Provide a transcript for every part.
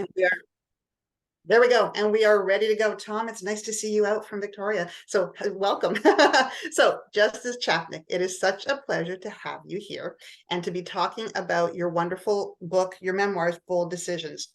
And there we go. And we are ready to go. Tom, it's nice to see you out from Victoria. So welcome. So Justice Chapnik, it is such a pleasure to have you here and to be talking about your wonderful book, your memoirs, Bold Decisions.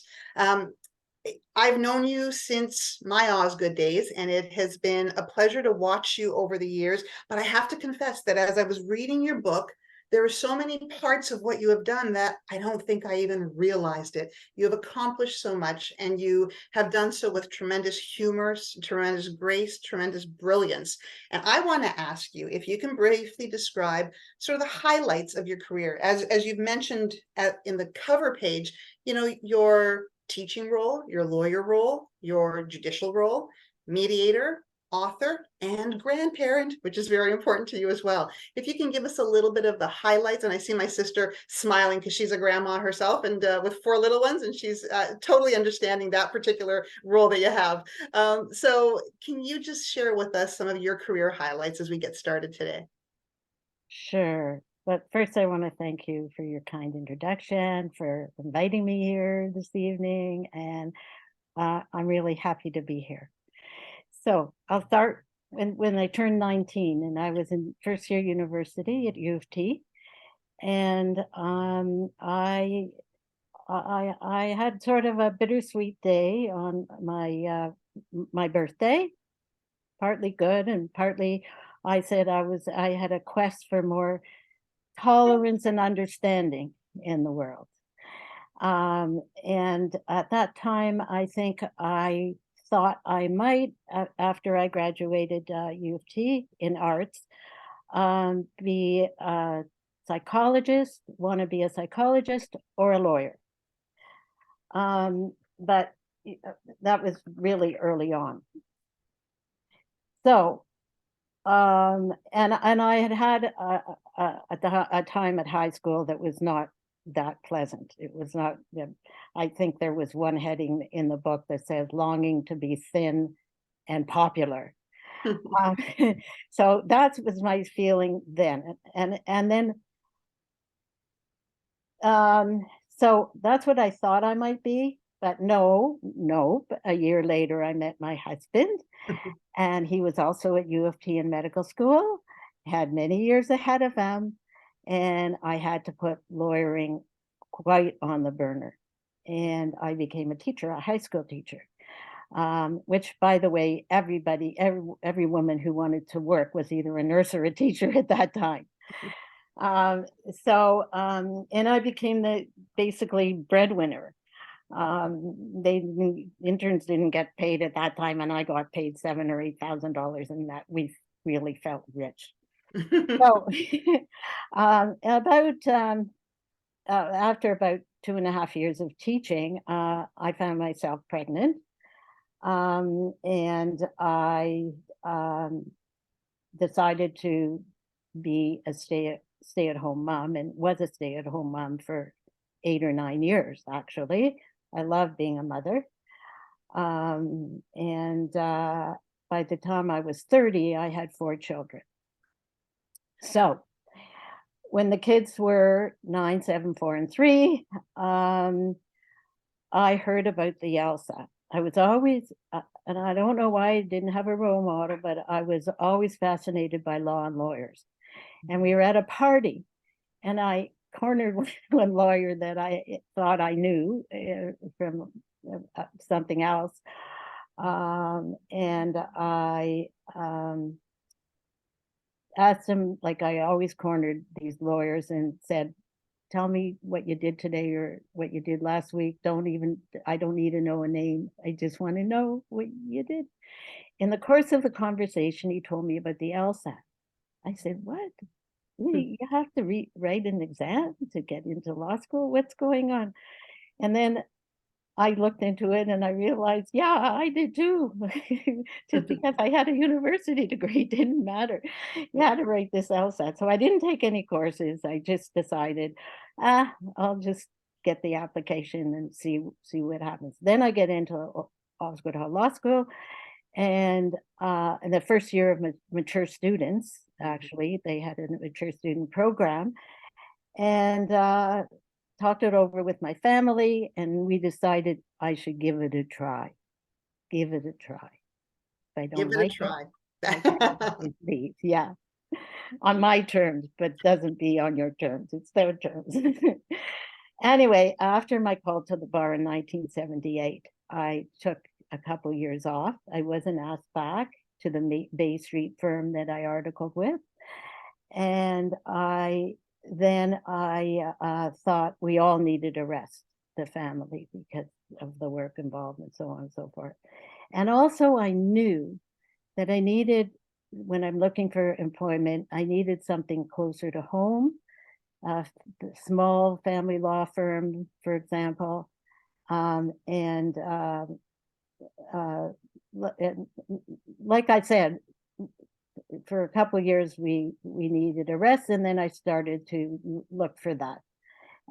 I've known you since my Osgoode days, and it has been a pleasure to watch you over the years. But I have to confess that as I was reading your book, there are so many parts of what you have done that I don't think I even realized it. You have accomplished so much, and you have done so with tremendous humor, tremendous grace, tremendous brilliance. And I want to ask you if you can briefly describe sort of the highlights of your career. As you've mentioned in the cover page, your teaching role, your lawyer role, your judicial role, mediator, author, and grandparent, which is very important to you as well. If you can give us a little bit of the highlights, and I see my sister smiling because she's a grandma herself and with 4 little ones, and she's totally understanding that particular role that you have. So can you just share with us some of your career highlights as we get started today? Sure. But first, I want to thank you for your kind introduction, for inviting me here this evening, and I'm really happy to be here. So I'll start when I turned 19, and I was in first year university at U of T, and I had sort of a bittersweet day on my birthday, partly good and partly I said I had a quest for more tolerance and understanding in the world. And at that time, I think I thought I might, after I graduated U of T in arts, be a psychologist, want to be a psychologist or a lawyer. But that was really early on. So, and I had a time at high school that was not that pleasant. It was not, I think there was one heading in the book that says longing to be thin and popular. So that was my feeling then. And then, so that's what I thought I might be, but no, a year later I met my husband. And he was also at U of T in medical school, had many years ahead of him, and I had to put lawyering quite on the burner. And I became a teacher, a high school teacher, which, by the way, every woman who wanted to work was either a nurse or a teacher at that time. And I became the basically breadwinner. Interns didn't get paid at that time, and I got paid $7,000 or $8,000, and that we really felt rich. So after about 2.5 years of teaching, I found myself pregnant, and I decided to be a stay-at-home mom, and was a stay-at-home mom for 8 or 9 years, actually. I love being a mother. And by the time I was 30, I had 4 children. So when the kids were 9, 7, 4, and 3, I heard about the LSAT. I was always, and I don't know why I didn't have a role model, but I was always fascinated by law and lawyers. And we were at a party, and I cornered one lawyer that I thought I knew from something else. And I asked him, like I always cornered these lawyers, and said, tell me what you did today or what you did last week. I don't need to know a name. I just want to know what you did. In the course of the conversation, he told me about the LSAT. I said, what? You have to write an exam to get into law school? What's going on? And then I looked into it and I realized, yeah, I did too. Just because I had a university degree didn't matter. You had to write this LSAT. So I didn't take any courses. I just decided, I'll just get the application and see what happens. Then I get into Osgoode Hall Law School. And in the first year of mature students, actually, they had a mature student program. And talked it over with my family, and we decided I should give it a try. Give it a try. If I Give don't it a like it, try. I can always leave. Yeah, on my terms, but doesn't be on your terms. It's their terms. Anyway, after my call to the bar in 1978, I took a couple years off. I wasn't asked back to the Bay Street firm that I articled with. And I thought we all needed a rest, the family, because of the work involved and so on and so forth. And also I knew that I needed, when I'm looking for employment, I needed something closer to home, a small family law firm, for example. Like I said, for a couple of years we needed a rest, and then I started to look for that,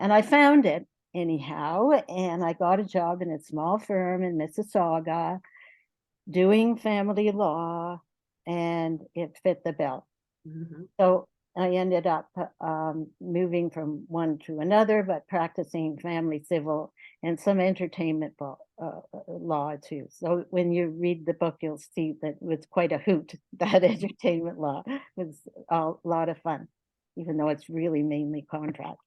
and I found it anyhow, and I got a job in a small firm in Mississauga doing family law, and it fit the bill. Mhm. So I ended up moving from one to another, but practicing family civil and some entertainment law too. So when you read the book, you'll see that it was quite a hoot. That entertainment law was a lot of fun, even though it's really mainly contract.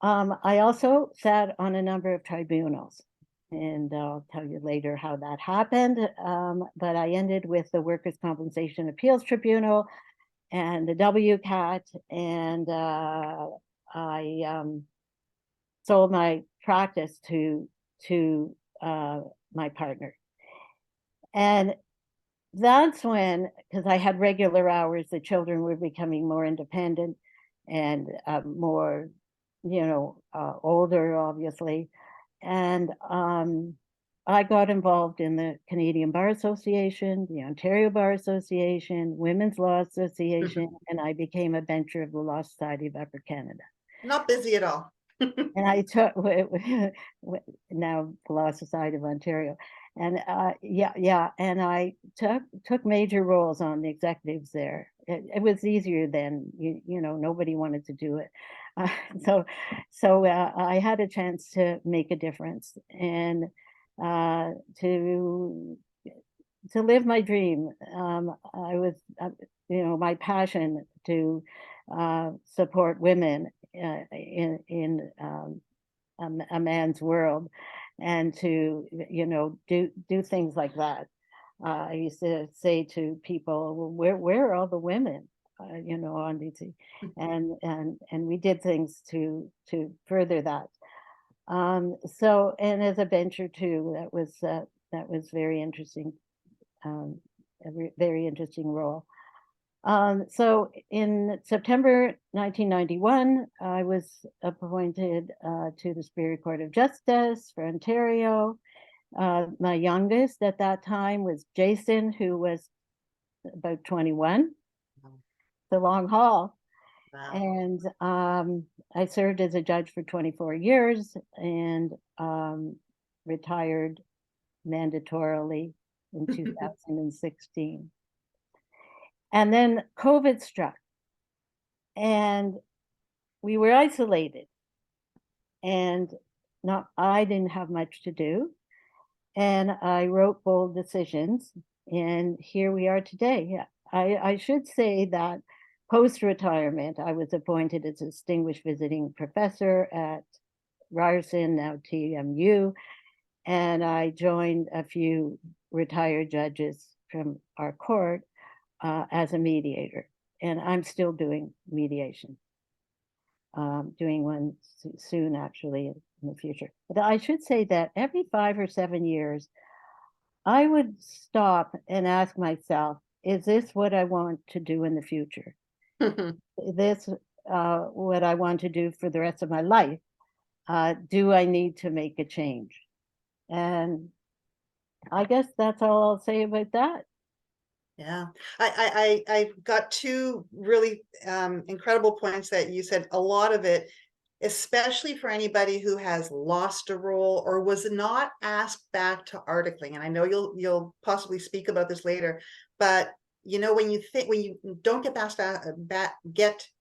I also sat on a number of tribunals, and I'll tell you later how that happened. But I ended with the Workers' Compensation Appeals Tribunal and the WCAT, and I sold my practice to my partner. And that's when, because I had regular hours, the children were becoming more independent and more, older, obviously. And I got involved in the Canadian Bar Association, the Ontario Bar Association, Women's Law Association, and I became a bencher of the Law Society of Upper Canada. Not busy at all. And I took now the Law Society of Ontario, and and I took major roles on the executives there. It was easier then, nobody wanted to do it, so I had a chance to make a difference and to live my dream. I was, my passion to support women in a man's world, and to do things like that. I used to say to people, well, where are all the women on DT, and we did things to further that. So, and as a bencher too, that was very interesting, a very interesting role. So in September 1991, I was appointed to the Superior Court of Justice for Ontario. My youngest at that time was Jason, who was about 21, the long haul. Wow. And I served as a judge for 24 years and retired mandatorily in 2016. And then COVID struck, and we were isolated, and I didn't have much to do. And I wrote Bold Decisions, and here we are today. I should say that post-retirement, I was appointed as a distinguished visiting professor at Ryerson, now TMU, and I joined a few retired judges from our court as a mediator, and I'm still doing mediation, doing one soon actually in the future. But I should say that every 5 or 7 years, I would stop and ask myself, is this what I want to do in the future? Is this what I want to do for the rest of my life? Do I need to make a change? And I guess that's all I'll say about that. Yeah, I've got two really incredible points that you said. A lot of it, especially for anybody who has lost a role or was not asked back to articling. And I know you'll possibly speak about this later, but when you don't get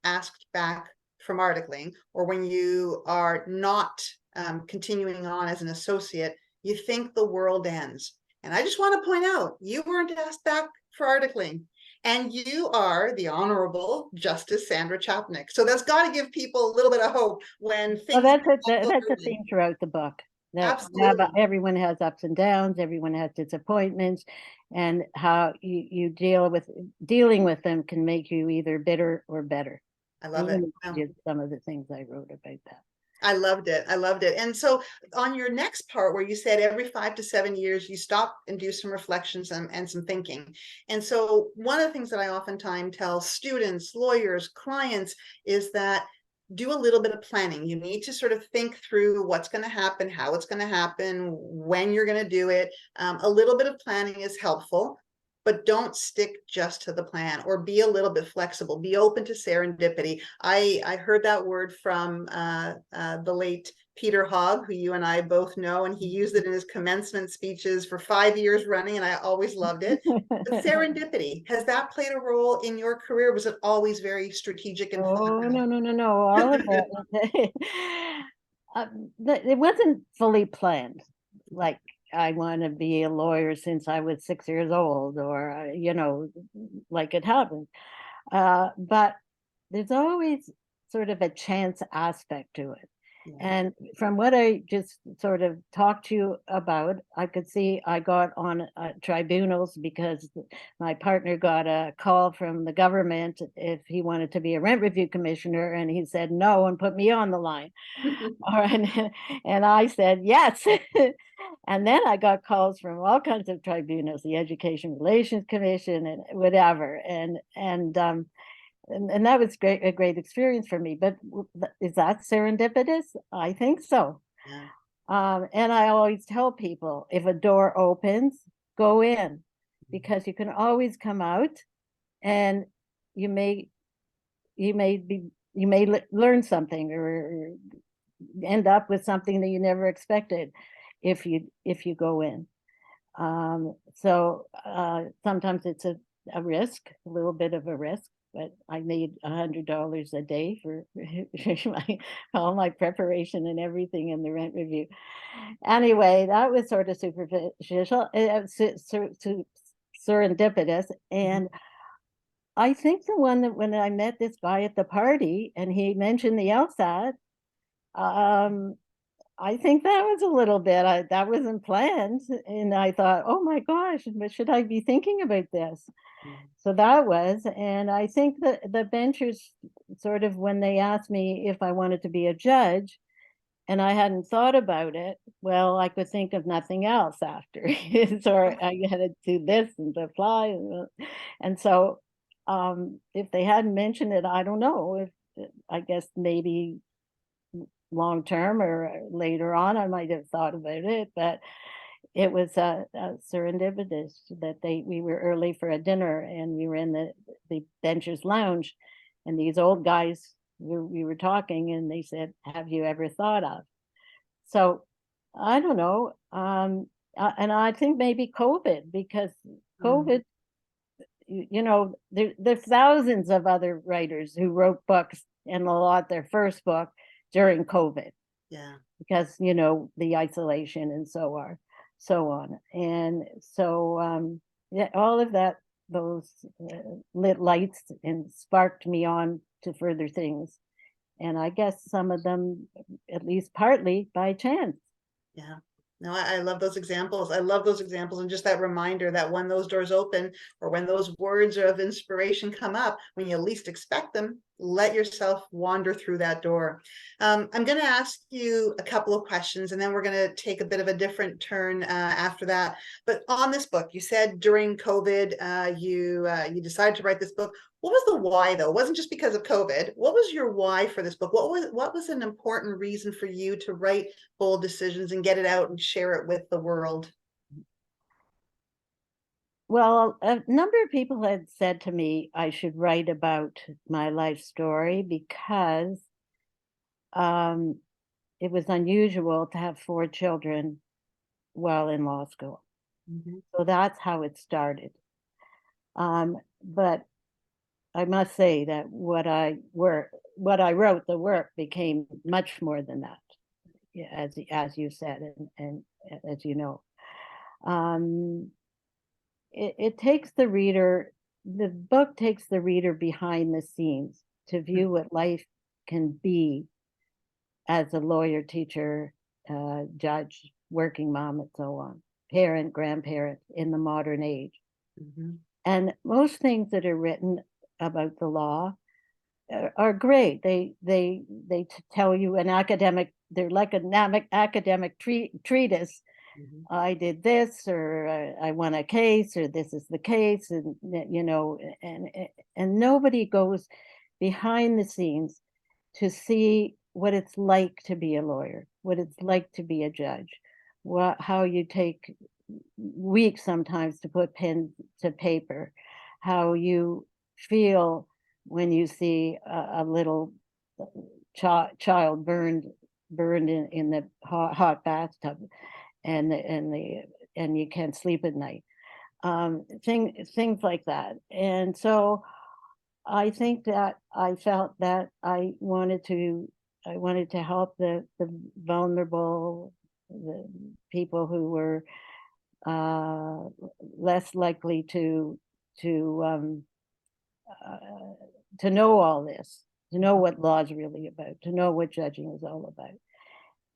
asked back from articling, or when you are not continuing on as an associate, you think the world ends. And I just want to point out, you weren't asked back for articling. And you are the Honourable Justice Sandra Chapnik. So that's got to give people a little bit of hope when Well, things that's a theme throughout the book. That absolutely. everyone has ups and downs, everyone has disappointments, and how you dealing with them can make you either bitter or better. I love it. Just some of the things I wrote about that. I loved it. I loved it. And so on your next part where you said every 5 to 7 years, you stop and do some reflections and some thinking. And so one of the things that I oftentimes tell students, lawyers, clients is that do a little bit of planning. You need to sort of think through what's going to happen, how it's going to happen, when you're going to do it. A little bit of planning is helpful, but don't stick just to the plan, or be a little bit flexible, be open to serendipity. I heard that word from the late Peter Hogg, who you and I both know, and he used it in his commencement speeches for 5 years running, and I always loved it. But serendipity, has that played a role in your career? Was it always very strategic and Oh, no, all of it. It wasn't fully planned. Like, I want to be a lawyer since I was 6 years old, or, like it happened. But there's always sort of a chance aspect to it. Yeah. And from what I just sort of talked to you about, I could see I got on tribunals because my partner got a call from the government if he wanted to be a rent review commissioner, and he said no and put me on the line. And I said yes. And then I got calls from all kinds of tribunals, the Education Relations Commission and whatever. And that was a great experience for me. But is that serendipitous? I think so. Yeah. And I always tell people, if a door opens, go in, because you can always come out, and you may learn something, or end up with something that you never expected if you go in. So sometimes it's a risk, a little bit of a risk, but I made $100 a day for all my preparation and everything in the rent review. Anyway, that was sort of superficial, serendipitous. And I think the one that when I met this guy at the party and he mentioned the LSAT, I think that was a little bit, that wasn't planned. And I thought, oh my gosh, but should I be thinking about this? So that was, and I think that the benchers sort of, when they asked me if I wanted to be a judge, and I hadn't thought about it, well, I could think of nothing else after. So I had to do this and apply. And so if they hadn't mentioned it, I don't know. I guess maybe long term or later on, I might have thought about it, but it was serendipitous that we were early for a dinner, and we were in the benchers lounge, and these old guys, we were talking, and they said, have you ever thought of? So I don't know. And I think maybe COVID, because COVID, there's thousands of other writers who wrote books and a lot their first book during COVID. Yeah. Because, the isolation and so on. And so, yeah, all of that, those lit lights and sparked me on to further things. And I guess some of them, at least partly by chance. Yeah. No, I love those examples. I love those examples. And just that reminder that when those doors open, or when those words of inspiration come up, when you least expect them, let yourself wander through that door. I'm going to ask you a couple of questions, and then we're going to take a bit of a different turn after that. But on this book, you said during COVID, you decided to write this book. What was the why, though? It wasn't just because of COVID. What was your why for this book? What was an important reason for you to write Bold Decisions and get it out and share it with the world? Well, a number of people had said to me I should write about my life story because it was unusual to have 4 children while in law school. So that's how it started. But I must say that what I wrote, the work became much more than that, as you said, and as you know. It takes the reader, the book takes the reader behind the scenes to view what life can be as a lawyer, teacher, judge, working mom, and so on, parent, grandparent in the modern age. Mhm. And most things that are written about the law are great. They tell you an academic, they're like an academic treatise. Mhm. I did this, or I won a case, or this is the case, and you know, and nobody goes behind the scenes to see what it's like to be a lawyer, what it's like to be a judge, how you take weeks sometimes to put pen to paper, how you when you see a little child burned in the hot bathtub, and you can't sleep at night, things like that. And so I think that I felt that I wanted to help the vulnerable, the people who were less likely to uh, to know all this, to know what law is really about, to know what judging is all about,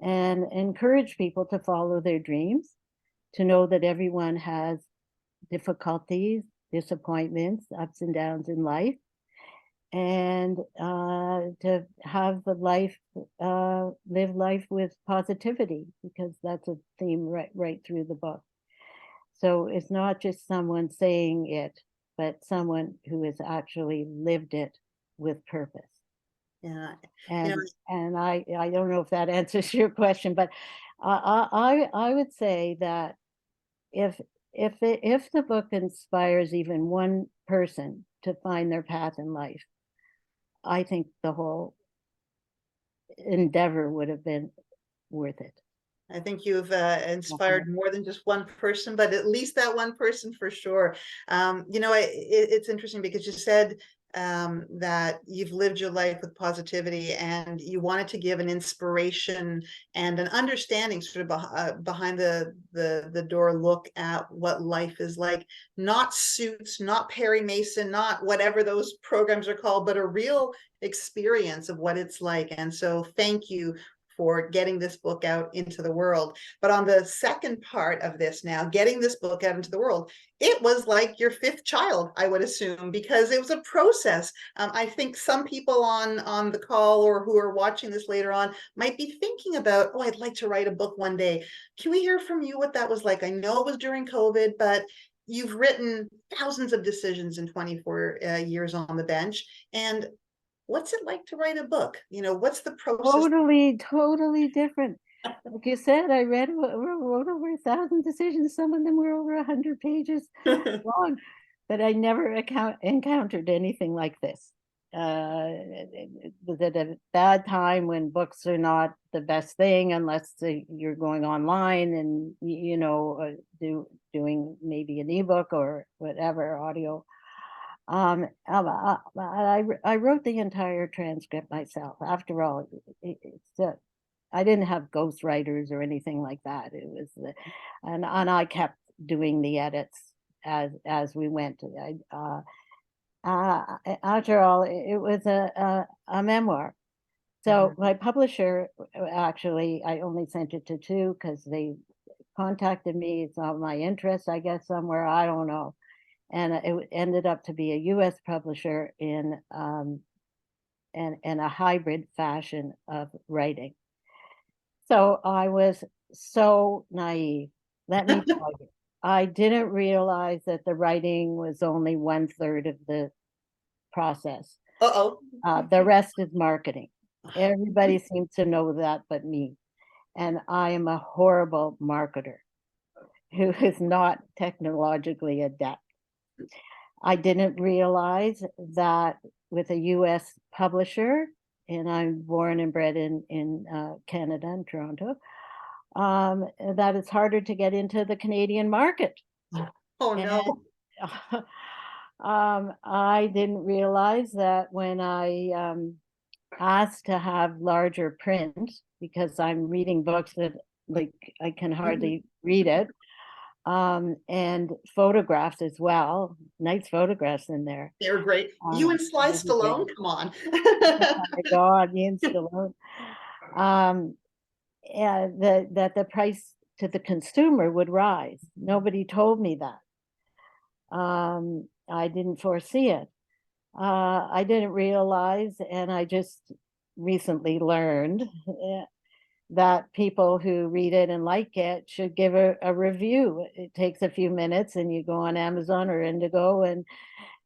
and encourage people to follow their dreams, to know that everyone has difficulties, disappointments, ups and downs in life, and to have the life, live life with positivity, because that's a theme right through the book. So it's not just someone saying it, but someone who has actually lived it with purpose. Yeah, And I don't know if that answers your question, but I would say that if if the book inspires even one person to find their path in life, I think the whole endeavor would have been worth it. I think you've inspired more than just one person, but at least that one person for sure. It's interesting because you said that you've lived your life with positivity, and you wanted to give an inspiration and an understanding sort of behind the door look at what life is like. Not Suits, not Perry Mason, not whatever those programs are called, but a real experience of what it's like. And so thank you for getting this book out into the world. But on the second part of this now, getting this book out into the world, it was like your fifth child, I would assume, because it was a process. I think some people on the call or who are watching this later on might be thinking about, oh, I'd like to write a book one day. Can we hear from you what that was like? I know it was during COVID, but you've written thousands of decisions in 24 years on the bench. And what's it like to write a book? What's the process? Totally different. Like you said, I wrote over 1,000 decisions. Some of them were over 100 pages long, but I never encountered anything like this. It was at a bad time when books are not the best thing unless you're going online and doing maybe an ebook or whatever, audio. I wrote the entire transcript myself. After all, I didn't have ghostwriters or anything like that. It was and I kept doing the edits as we went. After all, it was a memoir. So my publisher, actually, I only sent it to two because they contacted me. It's not my interest, I guess, somewhere, I don't know. And it ended up to be a U.S. publisher in a hybrid fashion of writing. So I was so naive. Let me tell you, I didn't realize that the writing was only 1/3 of the process. Uh-oh. The rest is marketing. Everybody seems to know that but me. And I am a horrible marketer who is not technologically adept. I didn't realize that with a US publisher, and I'm born and bred in Canada, in Toronto, that it's harder to get into the Canadian market. Oh no. I didn't realize that when I asked to have larger print, because I'm reading books that like I can hardly read it, and photographs as well. Nice photographs in there. They're great. You and Sly Really great. Stallone, come on. Oh my God, Ian Stallone. That the price to the consumer would rise. Nobody told me that. I didn't foresee it. I didn't realize, and I just recently learned that people who read it and like it should give a review. It takes a few minutes, and you go on Amazon or Indigo, and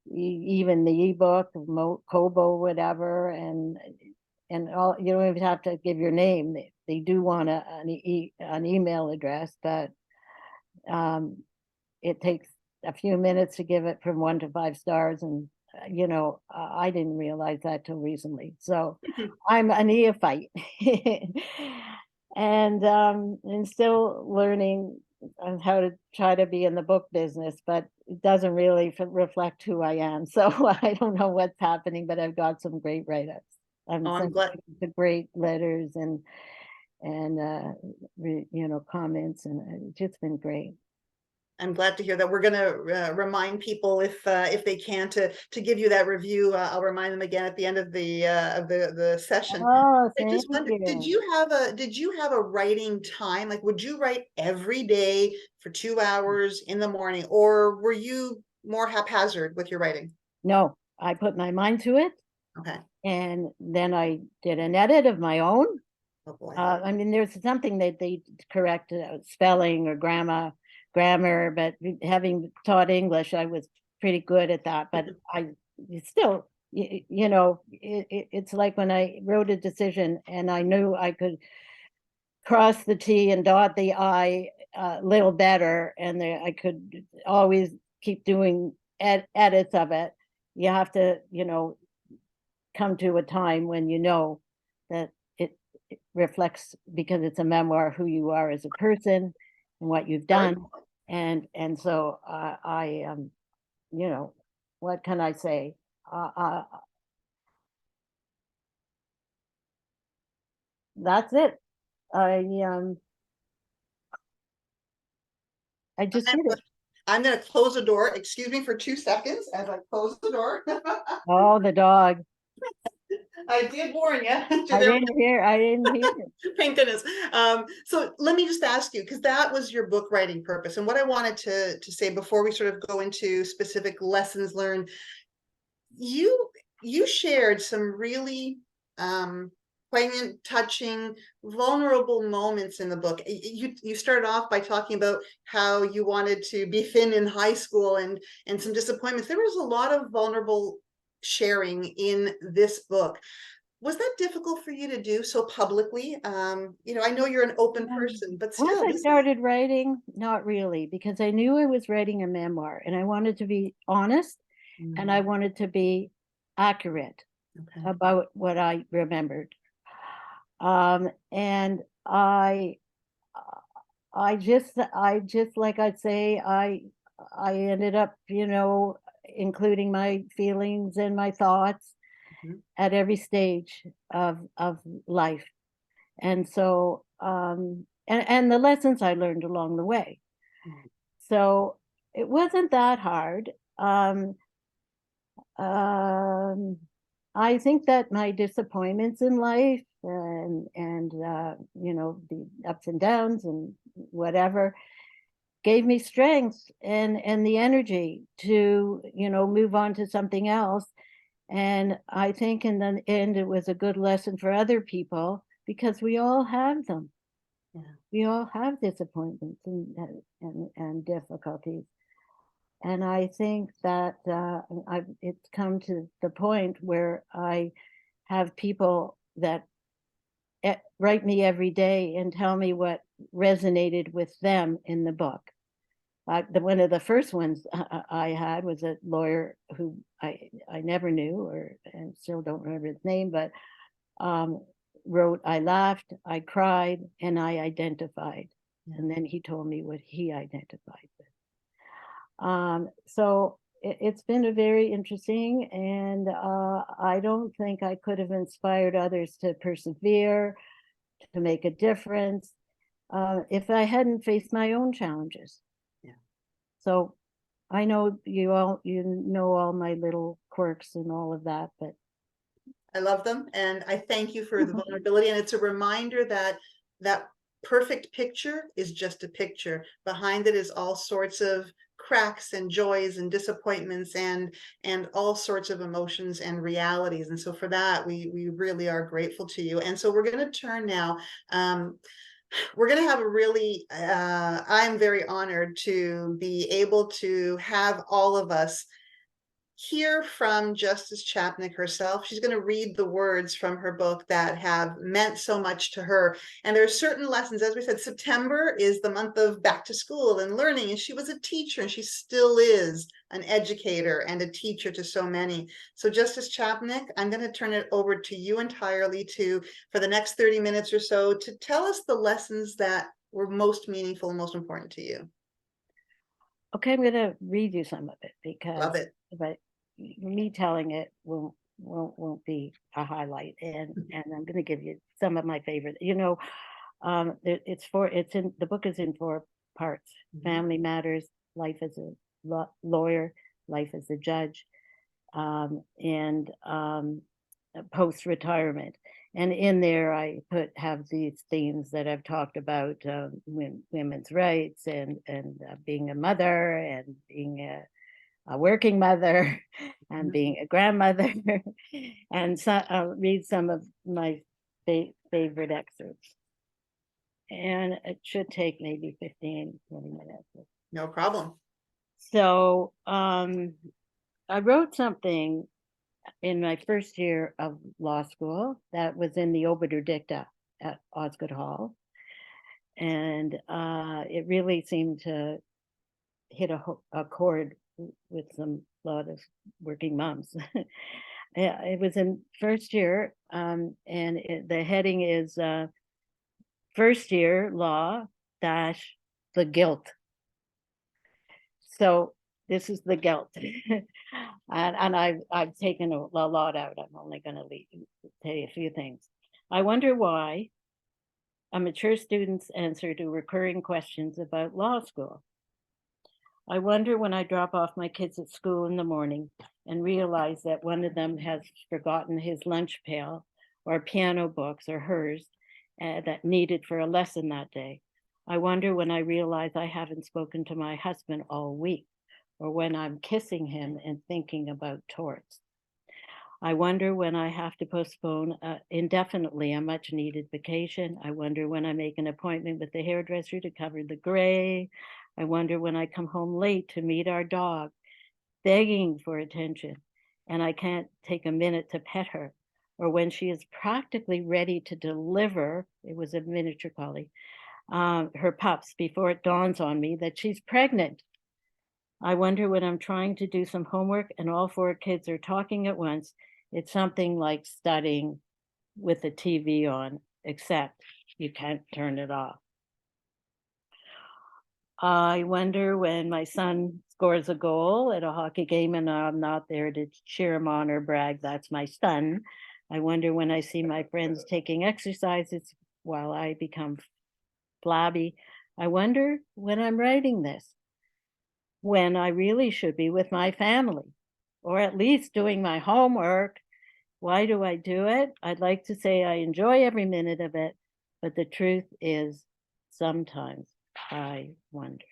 even the ebook, Kobo, whatever, and all. You don't even have to give your name. They do want an email address, but it takes a few minutes to give it from 1 to 5 stars, and I didn't realize that till recently. So I'm a neophyte and still learning on how to try to be in the book business, but it doesn't really reflect who I am. So I don't know what's happening, but I've got some great write-ups. I'm some glad. great letters and comments, and it's just been great. I'm glad to hear that. We're going to remind people if they can to give you that review. I'll remind them again at the end of the session. Oh, I just thank wondered, did you have a writing time? Like, would you write every day for 2 hours in the morning, or were you more haphazard with your writing? No, I put my mind to it. Okay. And then I did an edit of my own. Oh boy. I mean, there's something that they correct spelling or grammar, but having taught English, I was pretty good at that. But I still, it's like when I wrote a decision and I knew I could cross the T and dot the I a little better, and I could always keep doing edits of it. You have to, come to a time when that it reflects, because it's a memoir, who you are as a person and what you've done. And so I what can I say? That's it. I just did it. I'm going to close the door. Excuse me for 2 seconds as I close the door. Oh, the dog. I did warn you. I didn't hear it. Thank goodness. So let me just ask you, because that was your book writing purpose. And what I wanted to say before we sort of go into specific lessons learned, you shared some really poignant, touching, vulnerable moments in the book. You started off by talking about how you wanted to be thin in high school and some disappointments. There was a lot of vulnerable sharing in this book. Was that difficult for you to do so publicly? I know you're an open person, but still. Once I started writing, not really, because I knew I was writing a memoir and I wanted to be honest and I wanted to be accurate about what I remembered. And I just like I say, I ended up, including my feelings and my thoughts at every stage of life. And so and the lessons I learned along the way. So it wasn't that hard. I think that my disappointments in life and the ups and downs and whatever gave me strength and the energy to move on to something else. And I think in the end it was a good lesson for other people, because we all have them. We all have disappointments and difficulties. And I think that it's come to the point where I have people that write me every day and tell me what resonated with them in the book. One of the first ones I had was a lawyer who I never knew, and still don't remember his name, but wrote, "I laughed, I cried, and I identified." And then he told me what he identified with. So it's been a very interesting, and I don't think I could have inspired others to persevere, to make a difference, if I hadn't faced my own challenges. Yeah. So I know you know all my little quirks and all of that, but I love them, and I thank you for the vulnerability. And it's a reminder that that perfect picture is just a picture. Behind it is all sorts of cracks and joys and disappointments and all sorts of emotions and realities. And so for that, we really are grateful to you. And so we're going to turn now. We're going to have a really, I'm very honored to be able to have all of us hear from Justice Chapnik herself. She's going to read the words from her book that have meant so much to her. And there are certain lessons, as we said, September is the month of back to school and learning. And she was a teacher, and she still is an educator and a teacher to so many. So Justice Chapnik, I'm going to turn it over to you entirely for the next 30 minutes or so, to tell us the lessons that were most meaningful and most important to you. Okay, I'm going to read you some of it, because Love it. But me telling it won't be a highlight, and I'm going to give you some of my favorite. It's in the book is in 4 parts: family matters, life as a lawyer, life as a judge, and post-retirement. And in there, I have these themes that I've talked about: women's rights, and being a mother, and being a working mother, and being a grandmother. And so I'll read some of my favorite excerpts. And it should take maybe 15, 20 minutes. No problem. So I wrote something in my first year of law school that was in the obiter dicta at Osgoode Hall. And it really seemed to hit a chord with a lot of working moms. It was in first year, and the heading is first year law dash the guilt. So this is the guilt. and I've taken a lot out. I'm only going to tell you a few things. I wonder why a mature student's answer to recurring questions about law school. I wonder when I drop off my kids at school in the morning and realize that one of them has forgotten his lunch pail or piano books or hers that needed for a lesson that day. I wonder when I realize I haven't spoken to my husband all week, or when I'm kissing him and thinking about torts. I wonder when I have to postpone indefinitely a much needed vacation. I wonder when I make an appointment with the hairdresser to cover the gray. I wonder when I come home late to meet our dog, begging for attention, and I can't take a minute to pet her, or when she is practically ready to deliver, it was a miniature collie, her pups before it dawns on me that she's pregnant. I wonder when I'm trying to do some homework and all 4 kids are talking at once. It's something like studying with the TV on, except you can't turn it off. I wonder when my son scores a goal at a hockey game and I'm not there to cheer him on or brag, that's my son. I wonder when I see my friends taking exercises while I become flabby. I wonder when I'm writing this, when I really should be with my family, or at least doing my homework. Why do I do it? I'd like to say I enjoy every minute of it, but the truth is sometimes I wonder.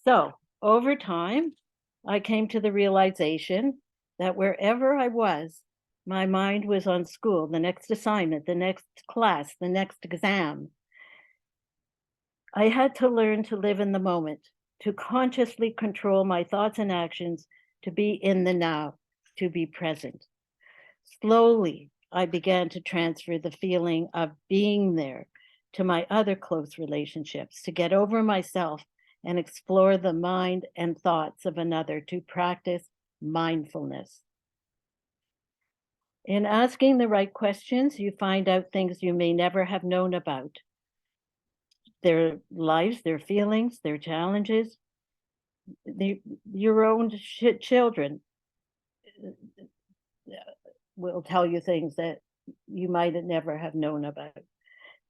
So over time, I came to the realization that wherever I was, my mind was on school, the next assignment, the next class, the next exam. I had to learn to live in the moment, to consciously control my thoughts and actions, to be in the now, to be present. Slowly, I began to transfer the feeling of being there to my other close relationships, to get over myself and explore the mind and thoughts of another, to practice mindfulness. In asking the right questions, you find out things you may never have known about. Their lives, their feelings, their challenges. your own children will tell you things that you might never have known about.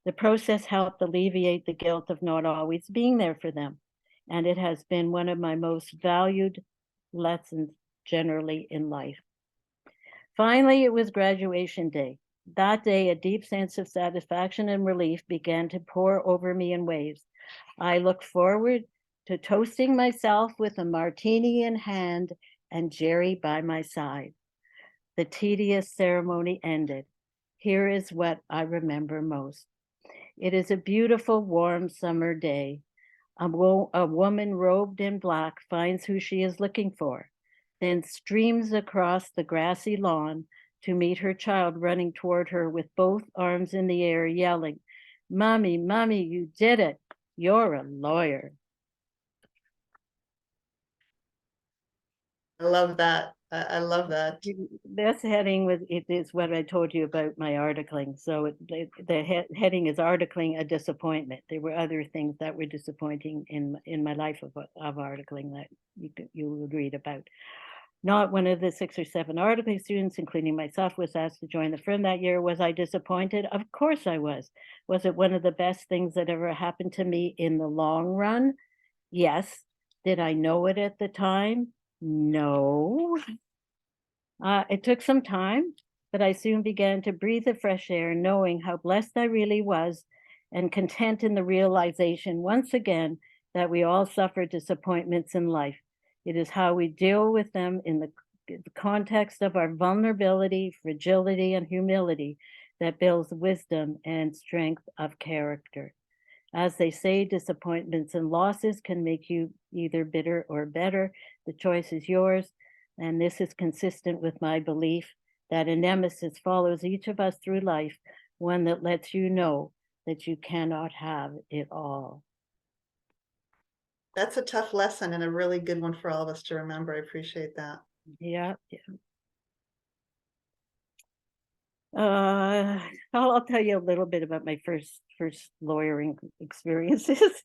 The process helped alleviate the guilt of not always being there for them, and it has been one of my most valued lessons generally in life. Finally, it was graduation day. That day, a deep sense of satisfaction and relief began to pour over me in waves. I looked forward to toasting myself with a martini in hand and Jerry by my side. The tedious ceremony ended. Here is what I remember most. It is a beautiful, warm summer day. A woman robed in black finds who she is looking for, then streams across the grassy lawn to meet her child running toward her with both arms in the air, yelling, "Mommy, Mommy, you did it. You're a lawyer." I love that. I love that. This heading is what I told you about my articling. So the heading is articling a disappointment. There were other things that were disappointing in my life of articling that you would read about. Not one of the 6 or 7 articling students, including myself, was asked to join the firm that year. Was I disappointed? Of course I was. Was it one of the best things that ever happened to me in the long run? Yes. Did I know it at the time? No. It took some time, but I soon began to breathe the fresh air, knowing how blessed I really was and content in the realization once again that we all suffer disappointments in life. It is how we deal with them in the context of our vulnerability, fragility, and humility that builds wisdom and strength of character. As they say, disappointments and losses can make you either bitter or better. The choice is yours. And this is consistent with my belief that a nemesis follows each of us through life, one that lets you know that you cannot have it all. That's a tough lesson and a really good one for all of us to remember. I appreciate that. Yeah. I'll tell you a little bit about my first lawyering experiences.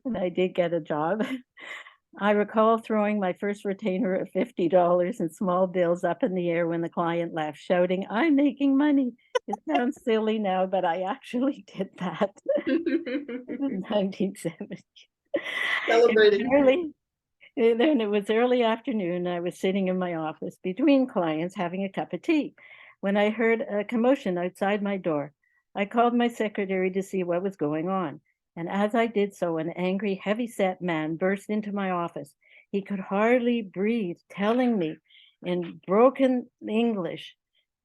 And I did get a job. I recall throwing my first retainer of $50 in small bills up in the air when the client left, shouting, "I'm making money." It sounds silly now, but I actually did that. It was 1970. Celebrating. Then it was early afternoon. I was sitting in my office between clients having a cup of tea when I heard a commotion outside my door. I called my secretary to see what was going on. And as I did so, an angry, heavy-set man burst into my office. He could hardly breathe, telling me in broken English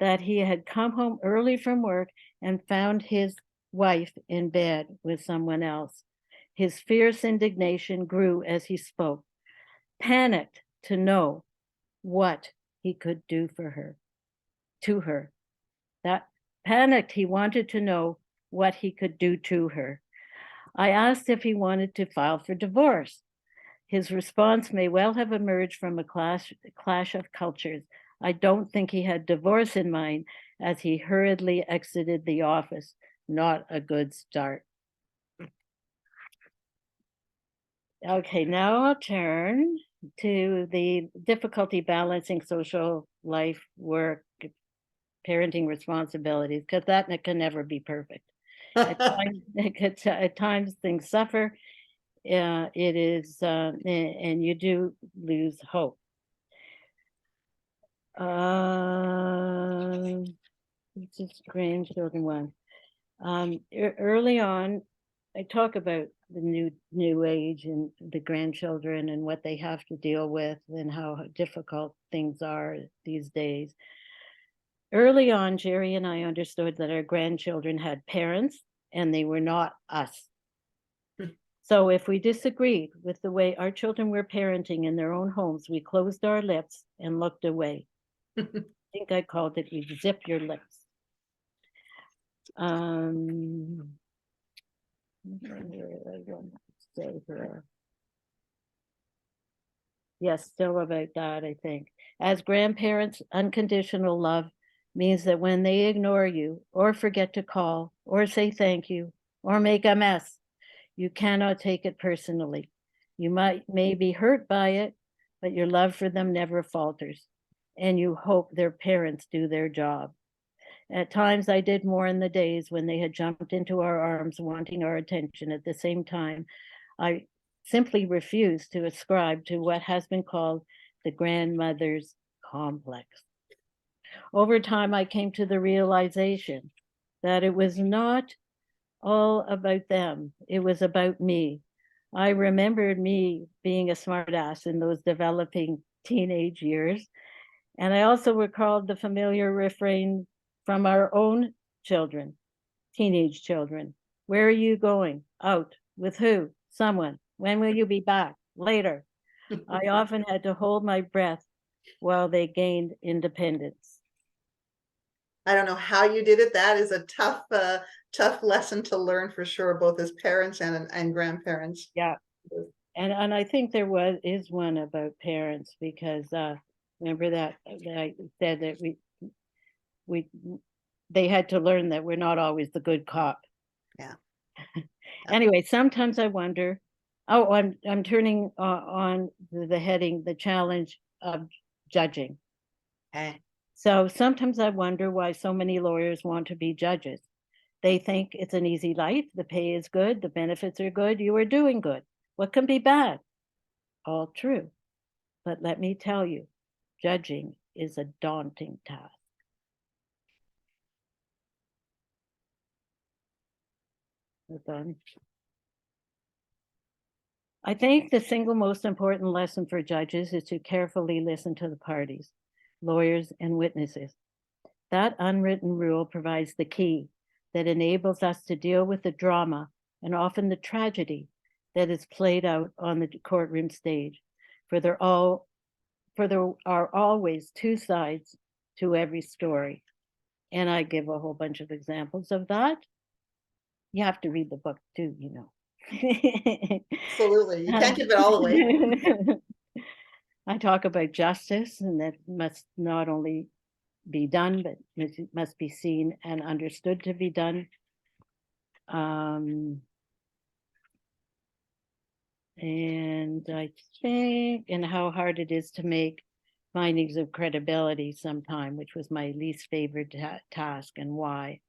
that he had come home early from work and found his wife in bed with someone else. His fierce indignation grew as he spoke, panicked to know what he could do for her, to her. That panicked, he wanted to know what he could do to her. I asked if he wanted to file for divorce. His response may well have emerged from a clash of cultures. I don't think he had divorce in mind as he hurriedly exited the office. Not a good start. Okay, now I'll turn to the difficulty balancing social life, work, parenting responsibilities, because that can never be perfect. At times things suffer. It is, and you do lose hope. This is grandchildren one. Early on, I talk about the new age and the grandchildren and what they have to deal with and how difficult things are these days. Early on, Jerry and I understood that our grandchildren had parents and they were not us. So if we disagreed with the way our children were parenting in their own homes, we closed our lips and looked away. I think I called it, you zip your lips. Yes, still about that, I think. As grandparents, unconditional love means that when they ignore you or forget to call or say thank you or make a mess, you cannot take it personally. You may be hurt by it, but your love for them never falters, and you hope their parents do their job. At times, I did more in the days when they had jumped into our arms wanting our attention. At the same time, I simply refused to ascribe to what has been called the grandmother's complex. Over time, I came to the realization that it was not all about them. It was about me. I remembered me being a smartass in those developing teenage years. And I also recalled the familiar refrain from our own children, teenage children. Where are you going? Out. With who? Someone. When will you be back? Later. I often had to hold my breath while they gained independence. I don't know how you did it. That is a tough lesson to learn for sure, both as parents and grandparents. Yeah. And I think is one about parents, because remember that I said that they had to learn that we're not always the good cop. Yeah. Anyway, sometimes I wonder. Oh, I'm turning on the heading, the challenge of judging. Okay. So sometimes I wonder why so many lawyers want to be judges. They think it's an easy life, the pay is good, the benefits are good, you are doing good. What can be bad? All true. But let me tell you, judging is a daunting task. I think the single most important lesson for judges is to carefully listen to the parties, lawyers, and witnesses. That unwritten rule provides the key that enables us to deal with the drama and often the tragedy that is played out on the courtroom stage. For there are always two sides to every story. And I give a whole bunch of examples of that. You have to read the book too, you know. Absolutely. You can't give it all away. I talk about justice, and that must not only be done, but it must be seen and understood to be done. And I think, and how hard it is to make findings of credibility sometime, which was my least favorite task, and why.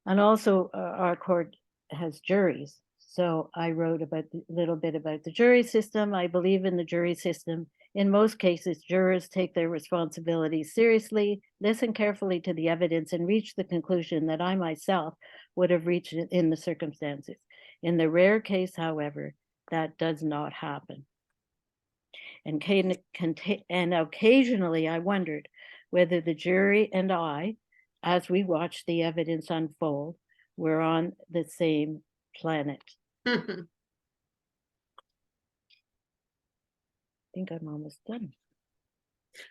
And also, our court has juries. So I wrote a little bit about the jury system. I believe in the jury system. In most cases, jurors take their responsibilities seriously, listen carefully to the evidence, and reach the conclusion that I myself would have reached in the circumstances. In the rare case, however, that does not happen. And occasionally I wondered whether the jury and I, as we watched the evidence unfold, were on the same planet. I think I'm almost done.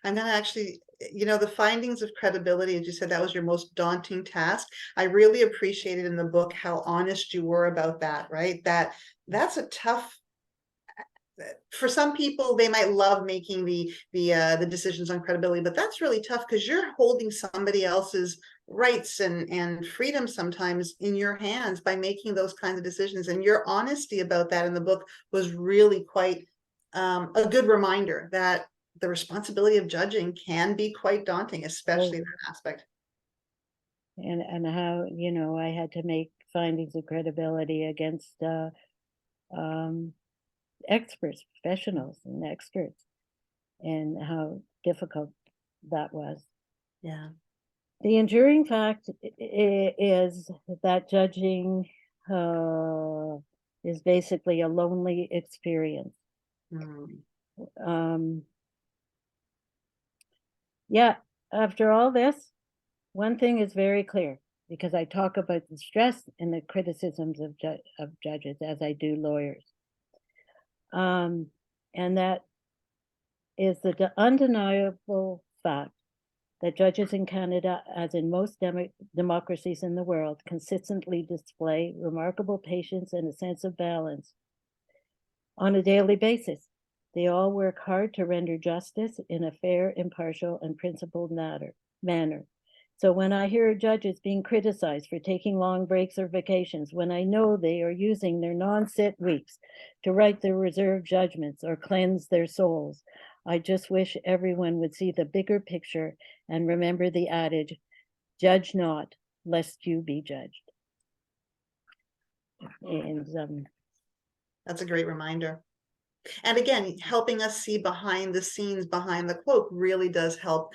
I'm going to actually, the findings of credibility, as you said, that was your most daunting task. I really appreciated in the book how honest you were about that, right? That's a tough, for some people, they might love making the decisions on credibility, but that's really tough because you're holding somebody else's rights and freedom sometimes in your hands by making those kinds of decisions. And your honesty about that in the book was really quite a good reminder that the responsibility of judging can be quite daunting, especially that aspect. And how, I had to make findings of credibility against experts, professionals and experts, and how difficult that was. Yeah. The enduring fact is that judging is basically a lonely experience. Yeah, after all this, one thing is very clear, because I talk about the stress and the criticisms of judges as I do lawyers. And that is the undeniable fact that judges in Canada, as in most democracies in the world, consistently display remarkable patience and a sense of balance on a daily basis. They all work hard to render justice in a fair, impartial, and principled manner. So when I hear judges being criticized for taking long breaks or vacations, when I know they are using their non-sit weeks to write their reserved judgments or cleanse their souls, I just wish everyone would see the bigger picture and remember the adage, judge not, lest you be judged. And That's a great reminder. And again, helping us see behind the scenes, behind the cloak, really does help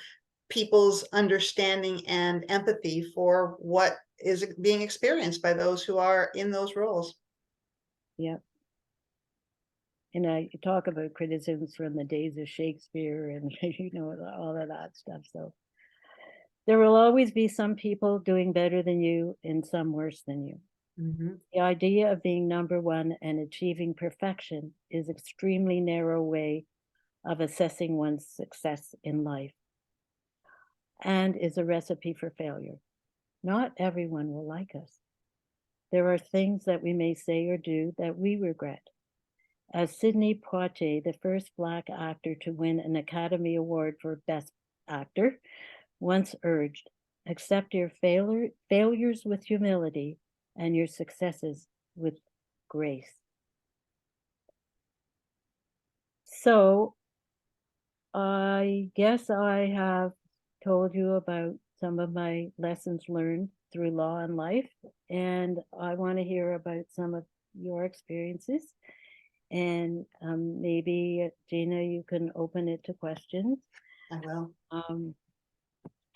people's understanding and empathy for what is being experienced by those who are in those roles. yeah. And I talk about criticisms from the days of Shakespeare and, you know, all of that stuff. So there will always be some people doing better than you and some worse than you. Mhm. The idea of being number one and achieving perfection is an extremely narrow way of assessing one's success in life and is a recipe for failure. Not everyone will like us. There are things that we may say or do that we regret. As Sidney Poitier, the first Black actor to win an Academy Award for Best Actor, once urged, accept your failures with humility and your successes with grace. So I guess I have told you about some of my lessons learned through law and life, and I want to hear about some of your experiences. And maybe, Gina, you can open it to questions. I will. Um,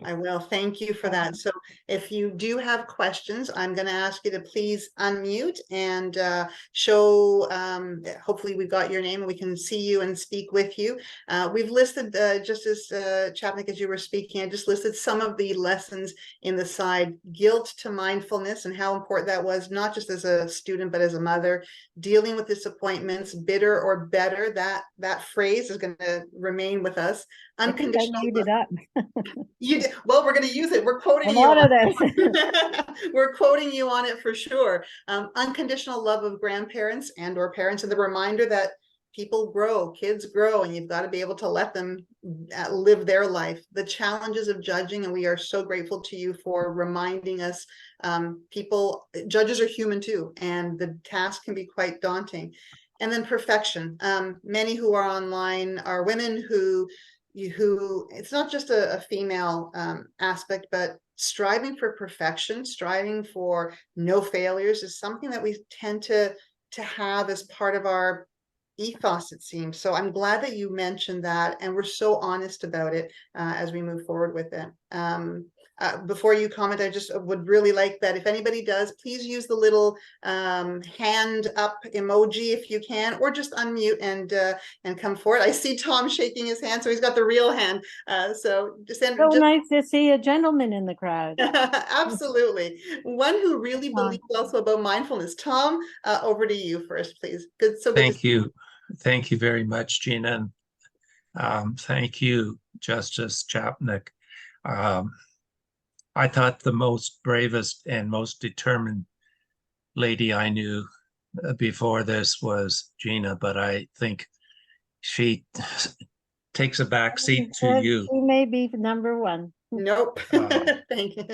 I will. Thank you for that. So if you do have questions, I'm going to ask you to please unmute and show, hopefully we've got your name and we can see you and speak with you. We've listed, just as Chapnik, as you were speaking, I just listed some of the lessons in the side, guilt to mindfulness and how important that was, not just as a student, but as a mother, dealing with disappointments, bitter or better, that phrase is going to remain with us. Unconditional. I made it up. You did. Well, we're going to use it. We're quoting A you lot on of this. it. We're quoting you on it for sure. Unconditional love of grandparents and or parents, and the reminder that people grow, kids grow, and you've got to be able to let them live their life. The challenges of judging, and we are so grateful to you for reminding us. Judges are human too, and the task can be quite daunting. And then perfection. Many who are online are women who it's not just a female aspect, but striving for perfection, striving for no failures is something that we tend to have as part of our ethos, it seems. So I'm glad that you mentioned that, and we're so honest about it as we move forward with it. Before you comment, I just would really like that if anybody does, please use the little hand up emoji if you can, or just unmute and come forward. I see Tom shaking his hand, so he's got the real hand. So just nice to see a gentleman in the crowd. absolutely. One who really believes also about mindfulness. Tom, over to you first, please. Good. So good. Thank you. Thank you very much, Gina. Thank you, Justice Chapnik. I thought the most bravest and most determined lady I knew before this was Gina, but I think she takes a back seat to you. She may be number one. Nope. Thank you.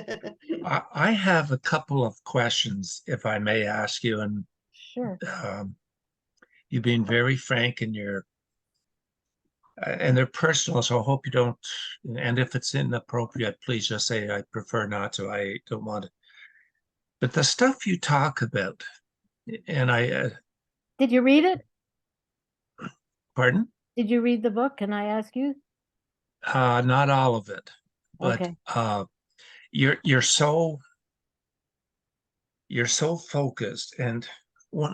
I have a couple of questions, if I may ask you, and sure. You've been very frank in your and they're personal, so I hope you don't, and if it's inappropriate, please just say I prefer not to. I don't want it. But the stuff you talk about, and did you read it? Pardon? Did you read the book? Can I ask you? Not all of it, but okay. You're so focused, and when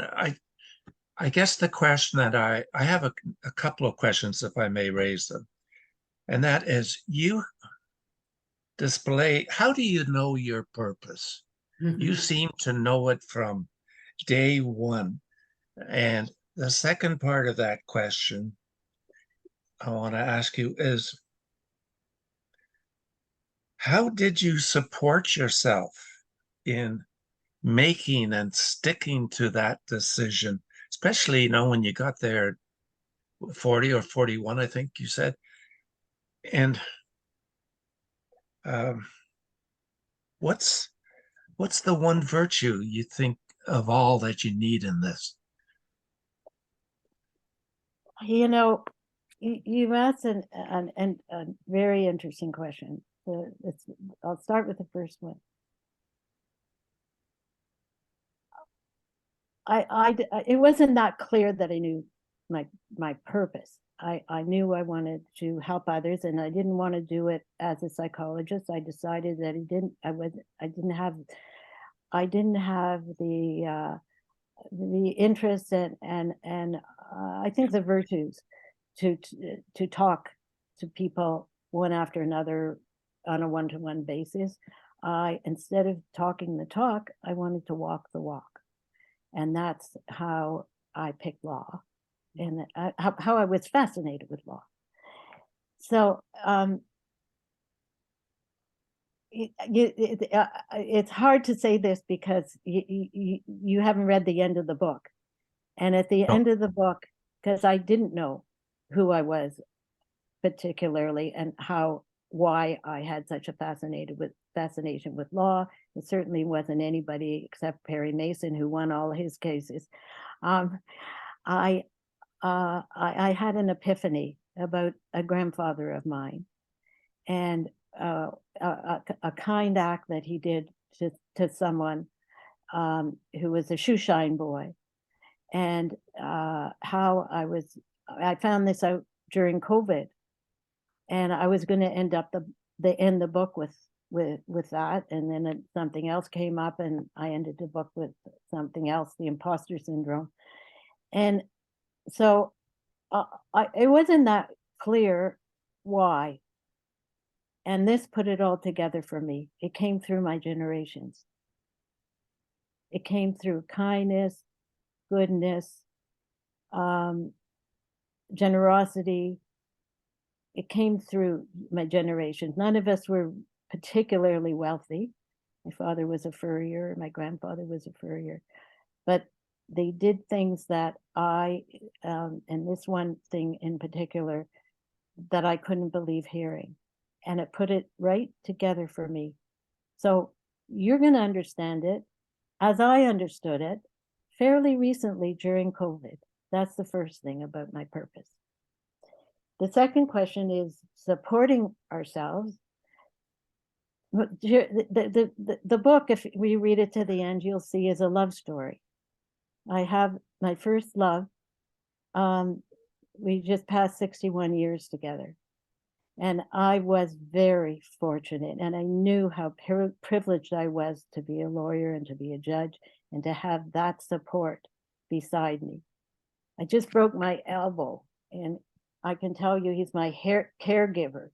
I guess the question that I have a couple of questions, if I may raise them, and that is, you display, how do you know your purpose? You seem to know it from day one. And the second part of that question I want to ask you is, how did you support yourself in making and sticking to that decision, especially, when you got there 40 or 41, I think you said. And what's the one virtue you think of all that you need in this? You know, you've asked a very interesting question. I'll start with the first one. It wasn't that clear that I knew my purpose. I knew I wanted to help others, and I didn't want to do it as a psychologist. I decided that I didn't have the interest and I think the virtues to talk to people one after another on a one-to-one basis. Instead of talking the talk, I wanted to walk the walk. And that's how I picked law, and how I was fascinated with law. So it's hard to say this because you haven't read the end of the book. And at the end of the book, because I didn't know who I was particularly and why I had such a fascination with law. It certainly wasn't anybody except Perry Mason, who won all his cases. I had an epiphany about a grandfather of mine, and a kind act that he did to someone who was a shoeshine boy, and how I found this out during COVID, and I was going to end the book with that, and then something else came up, and I ended the book with something else, the imposter syndrome. And so it wasn't that clear why. And this put it all together for me. It came through my generations. It came through kindness, goodness, generosity. It came through my generations. None of us were particularly wealthy. My father was a furrier, my grandfather was a furrier, but they did things that and this one thing in particular, that I couldn't believe hearing. And it put it right together for me. So you're going to understand it as I understood it fairly recently during COVID. That's the first thing about my purpose. The second question is supporting ourselves. The book, if we read it to the end, you'll see is a love story. I have my first love. We just passed 61 years together. And I was very fortunate, and I knew how privileged I was to be a lawyer and to be a judge and to have that support beside me. I just broke my elbow, and I can tell you he's my caregiver.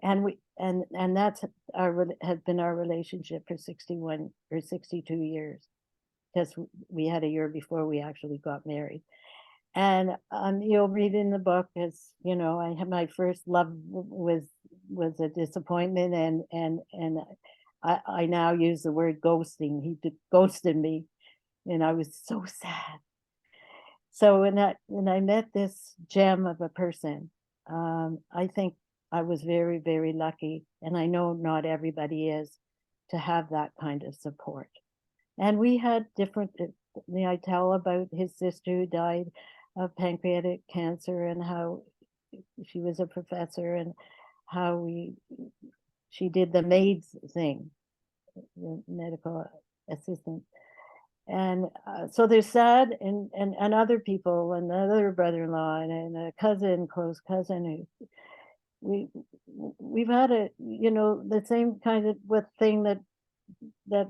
and that's has been our relationship for 61 or 62 years, because we had a year before we actually got married. And you'll read in the book, as you know, I had my first love was a disappointment, and I now use the word ghosting. He ghosted me, and I was so sad. So when I met this gem of a person, I think I was very, very lucky, and I know not everybody is, to have that kind of support. And we had different. I tell about his sister who died of pancreatic cancer, and how she was a professor, and how she did the maids thing, the medical assistant. And so there's sad and other people, and another brother-in-law, and a cousin, close cousin, who we've had the same kind of thing that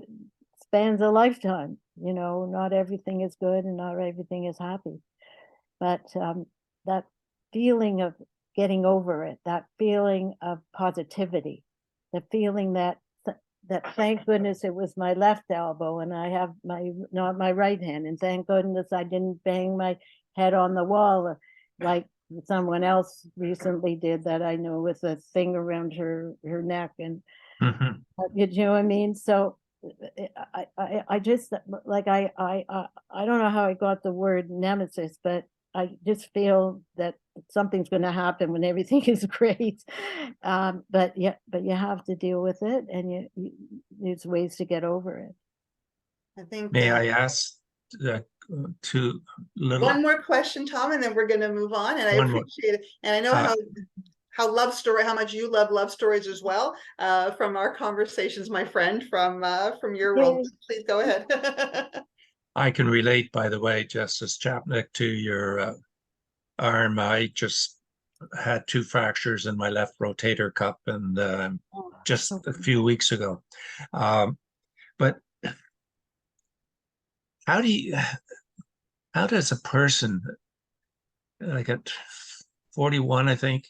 spans a lifetime. Not everything is good and not everything is happy. But that feeling of getting over it, that feeling of positivity, the feeling that thank goodness it was my left elbow and I have not my right hand, and thank goodness I didn't bang my head on the wall like someone else recently did that I know, with a thing around her neck, and you know what I mean. So I just I don't know how I got the word nemesis, but I just feel that something's going to happen when everything is great. But you have to deal with it, and there's ways to get over it. I think May I ask two little one more question, Tom, and then we're going to move on. And I One more. appreciate it. And I know how much you love love stories as well, from our conversations, my friend, from your world. Please go ahead. I can relate, by the way, Justice Chapnik, to your arm. I just had 2 fractures in my left rotator cuff, and just a few weeks ago. But how does a person, like at 41, I think,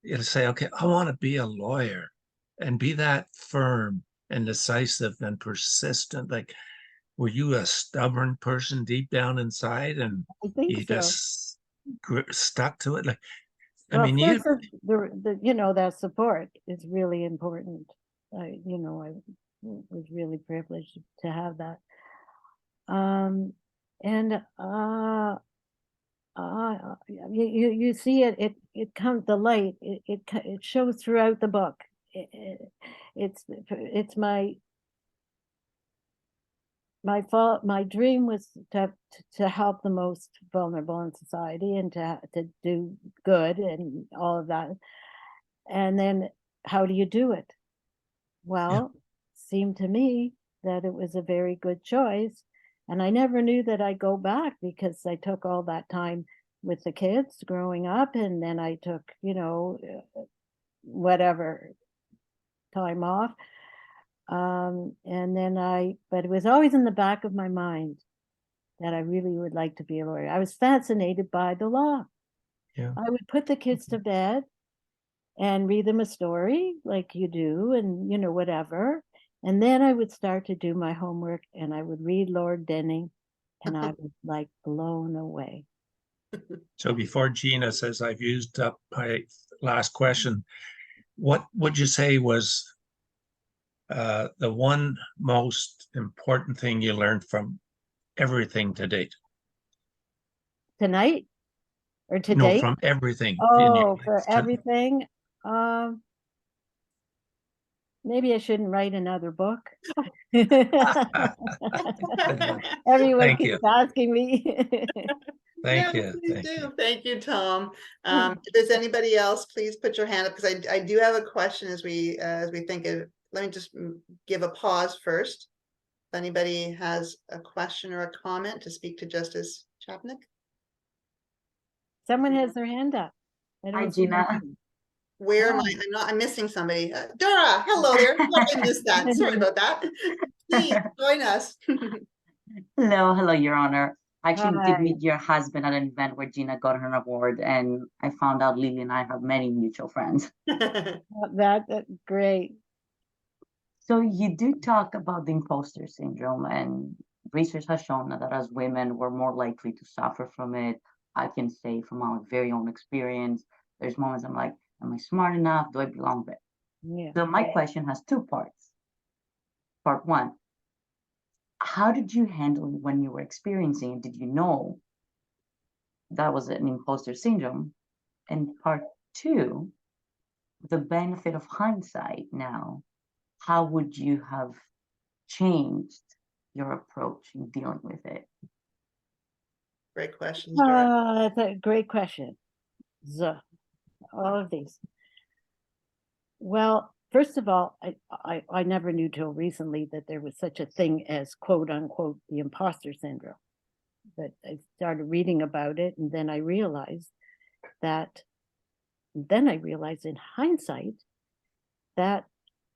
it'll say, okay, I want to be a lawyer and be that firm and decisive and persistent? Like, were you a stubborn person deep down inside, and I think you so. just stuck to it? Like, Well, I mean, that support is really important. I was really privileged to have that. You see it comes, the light, it shows throughout the book. It's my fault. My dream was to help the most vulnerable in society, and to do good and all of that. And then how do you do it? Well, seemed to me that it was a very good choice. And I never knew that I'd go back, because I took all that time with the kids growing up, and then I took, whatever time off. And then but it was always in the back of my mind that I really would like to be a lawyer. I was fascinated by the law. Yeah. I would put the kids to bed and read them a story like you do, and whatever. And then I would start to do my homework, and I would read Lord Denning, and I was like blown away. So before Gina says I've used up my last question, what would you say was the one most important thing you learned from everything to date? Tonight or today? No, from everything. Oh, for everything. Maybe I shouldn't write another book. Everyone keeps asking me. Thank you. Please do. Thank you, Tom. If there's anybody else, please put your hand up, because I do have a question as we think of. Let me just give a pause first. If anybody has a question or a comment to speak to Justice Chapnik. Someone has their hand up. Hi, Gina. Where am I? I'm missing somebody. Dora, hello there. I missed that. Sorry about that. Please join us. Hello, Your Honor. I actually did meet your husband at an event where Gina got her award, and I found out Lily and I have many mutual friends. That's great. So you do talk about the imposter syndrome, and research has shown that as women, we're more likely to suffer from it. I can say from my very own experience, there's moments I'm like, am I smart enough? Do I belong there? Yeah. So my question has 2 parts. Part 1, how did you handle it when you were experiencing it? Did you know that was an imposter syndrome? And part 2, the benefit of hindsight now, how would you have changed your approach in dealing with it? Great questions. That's a great question. All of these. Well, first of all, I never knew till recently that there was such a thing as quote unquote the imposter syndrome. But I started reading about it, and then I realized in hindsight that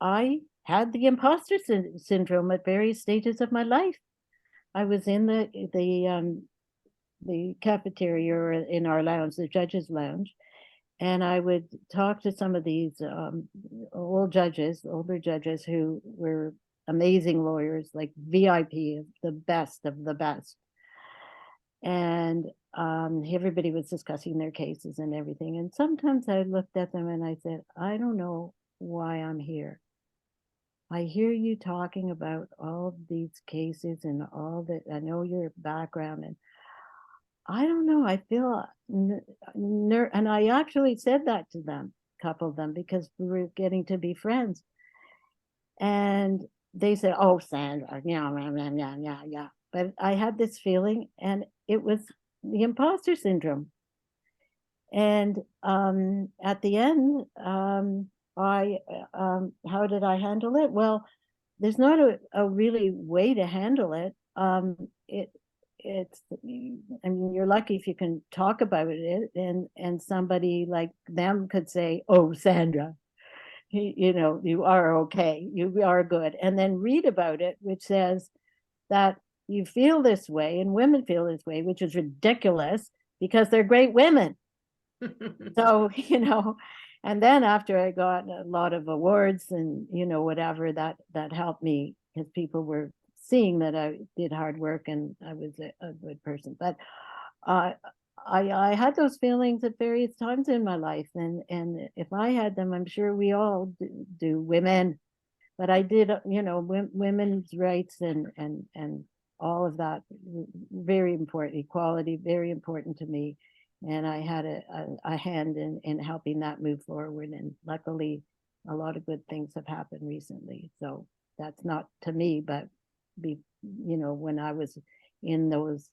I had the imposter syndrome at various stages of my life. I was in the cafeteria, or in our lounge, the judges' lounge, and I would talk to some of these older judges who were amazing lawyers, like VIP, the best of the best. And everybody was discussing their cases and everything. And sometimes I looked at them and I said, I don't know why I'm here. I hear you talking about all these cases and all that. I know your background, and I don't know, I feel and I actually said that to them, a couple of them, because we were getting to be friends. And they said, "Oh, Sandra, yeah." But I had this feeling, and it was the imposter syndrome. And at the end, how did I handle it? Well, there's not a really way to handle it. It's, I mean, you're lucky if you can talk about it, and somebody like them could say, "Oh, Sandra, you know, you are okay, you are good," and then read about it, which says that you feel this way and women feel this way, which is ridiculous because they're great women. So, you know, and then after I got a lot of awards and, you know, whatever, that helped me because people were seeing that I did hard work and I was a good person. But I had those feelings at various times in my life, and if I had them, I'm sure we all do, women. But I did, you know, women's rights and all of that, very important, equality, very important to me. And I had a hand in helping that move forward. And luckily, a lot of good things have happened recently. So that's not to me, but you know, when I was in those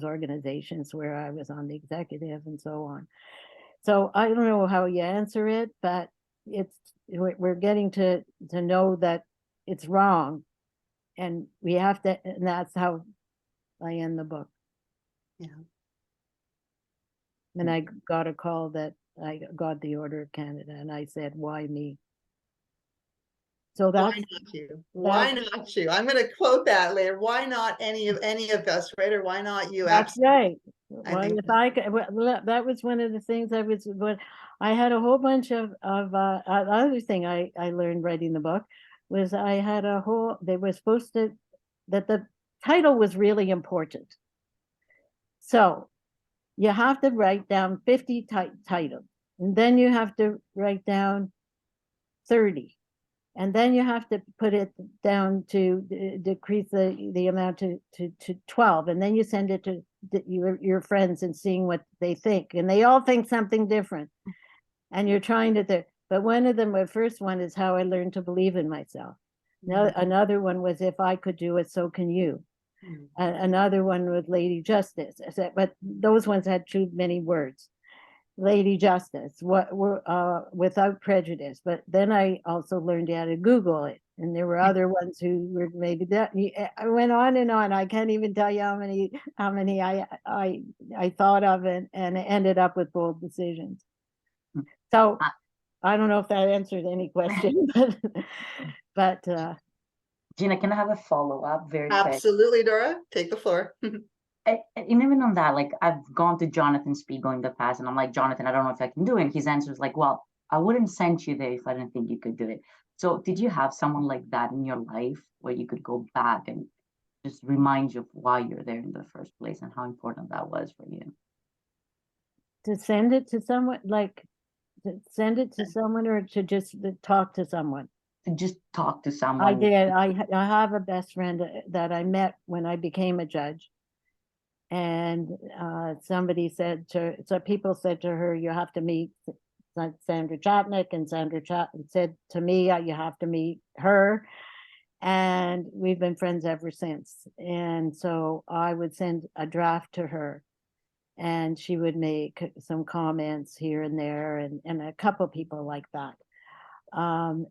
organizations where I was on the executive and so on. So I don't know how you answer it, but we're getting to know that it's wrong, and we have to, and that's how I end the book. Yeah. And I got a call that I got the Order of Canada, and I said, "Why me?" So Why that's not you? Why not you? I'm going to quote that later. Why not any of us, right? Or why not you? that's Absolutely. right. I Well, think if I could, well, that was one of the things I was, but I had a whole bunch of other thing I learned writing the book was I had a whole, they were supposed to, that the title was really important. So you have to write down 50 titles, and then you have to write down 30. And then you have to put it down to decrease the amount to 12. And then you send it to your friends and seeing what they think. And they all think something different. And you're trying to, but one of them, my first one is how I learned to believe in myself. Now, another one was, if I could do it, so can you. Another one was Lady Justice. But those ones had too many words. Lady Justice, what were without prejudice. But then I also learned how to Google it, and there were other ones who were maybe that. I went on and on. I can't even tell you how many I thought of, and ended up with Bold Decisions. So I don't know if that answers any question, but Gina, can I have a follow-up very quick? absolutely, Dora. Take the floor. And even on that, like, I've gone to Jonathan Spiegel in the past, and I'm like, "Jonathan, I don't know if I can do it." His answer is like, "Well, I wouldn't send you there if I didn't think you could do it." So did you have someone like that in your life where you could go back and just remind you of why you're there in the first place and how important that was for you? to send it to someone, like to send it to someone, or to just talk to someone. To just talk to someone. I did. I have a best friend that I met when I became a judge. And somebody said so people said to her, "You have to meet Sandra Chapnik," and Sandra said to me, "You have to meet her." And we've been friends ever since. And so I would send a draft to her, and she would make some comments here and there, and a couple of people like that. And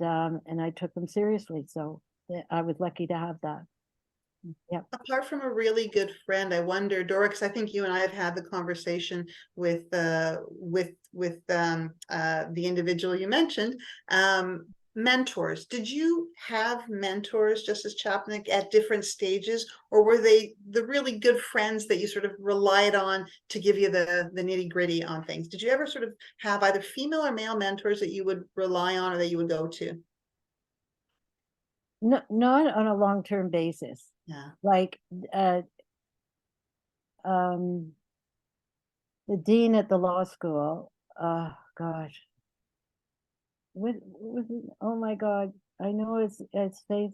I took them seriously. So I was lucky to have that. Yeah. Apart from a really good friend, I wonder, Dora, because I think you and I have had the conversation with the individual you mentioned, mentors. Did you have mentors, Justice Chapnik, at different stages, or were they the really good friends that you sort of relied on to give you the nitty gritty on things? Did you ever sort of have either female or male mentors that you would rely on or that you would go to? No, not on a long-term basis. Yeah. Like the dean at the law school, gosh, what was it? Oh my God, I know his face.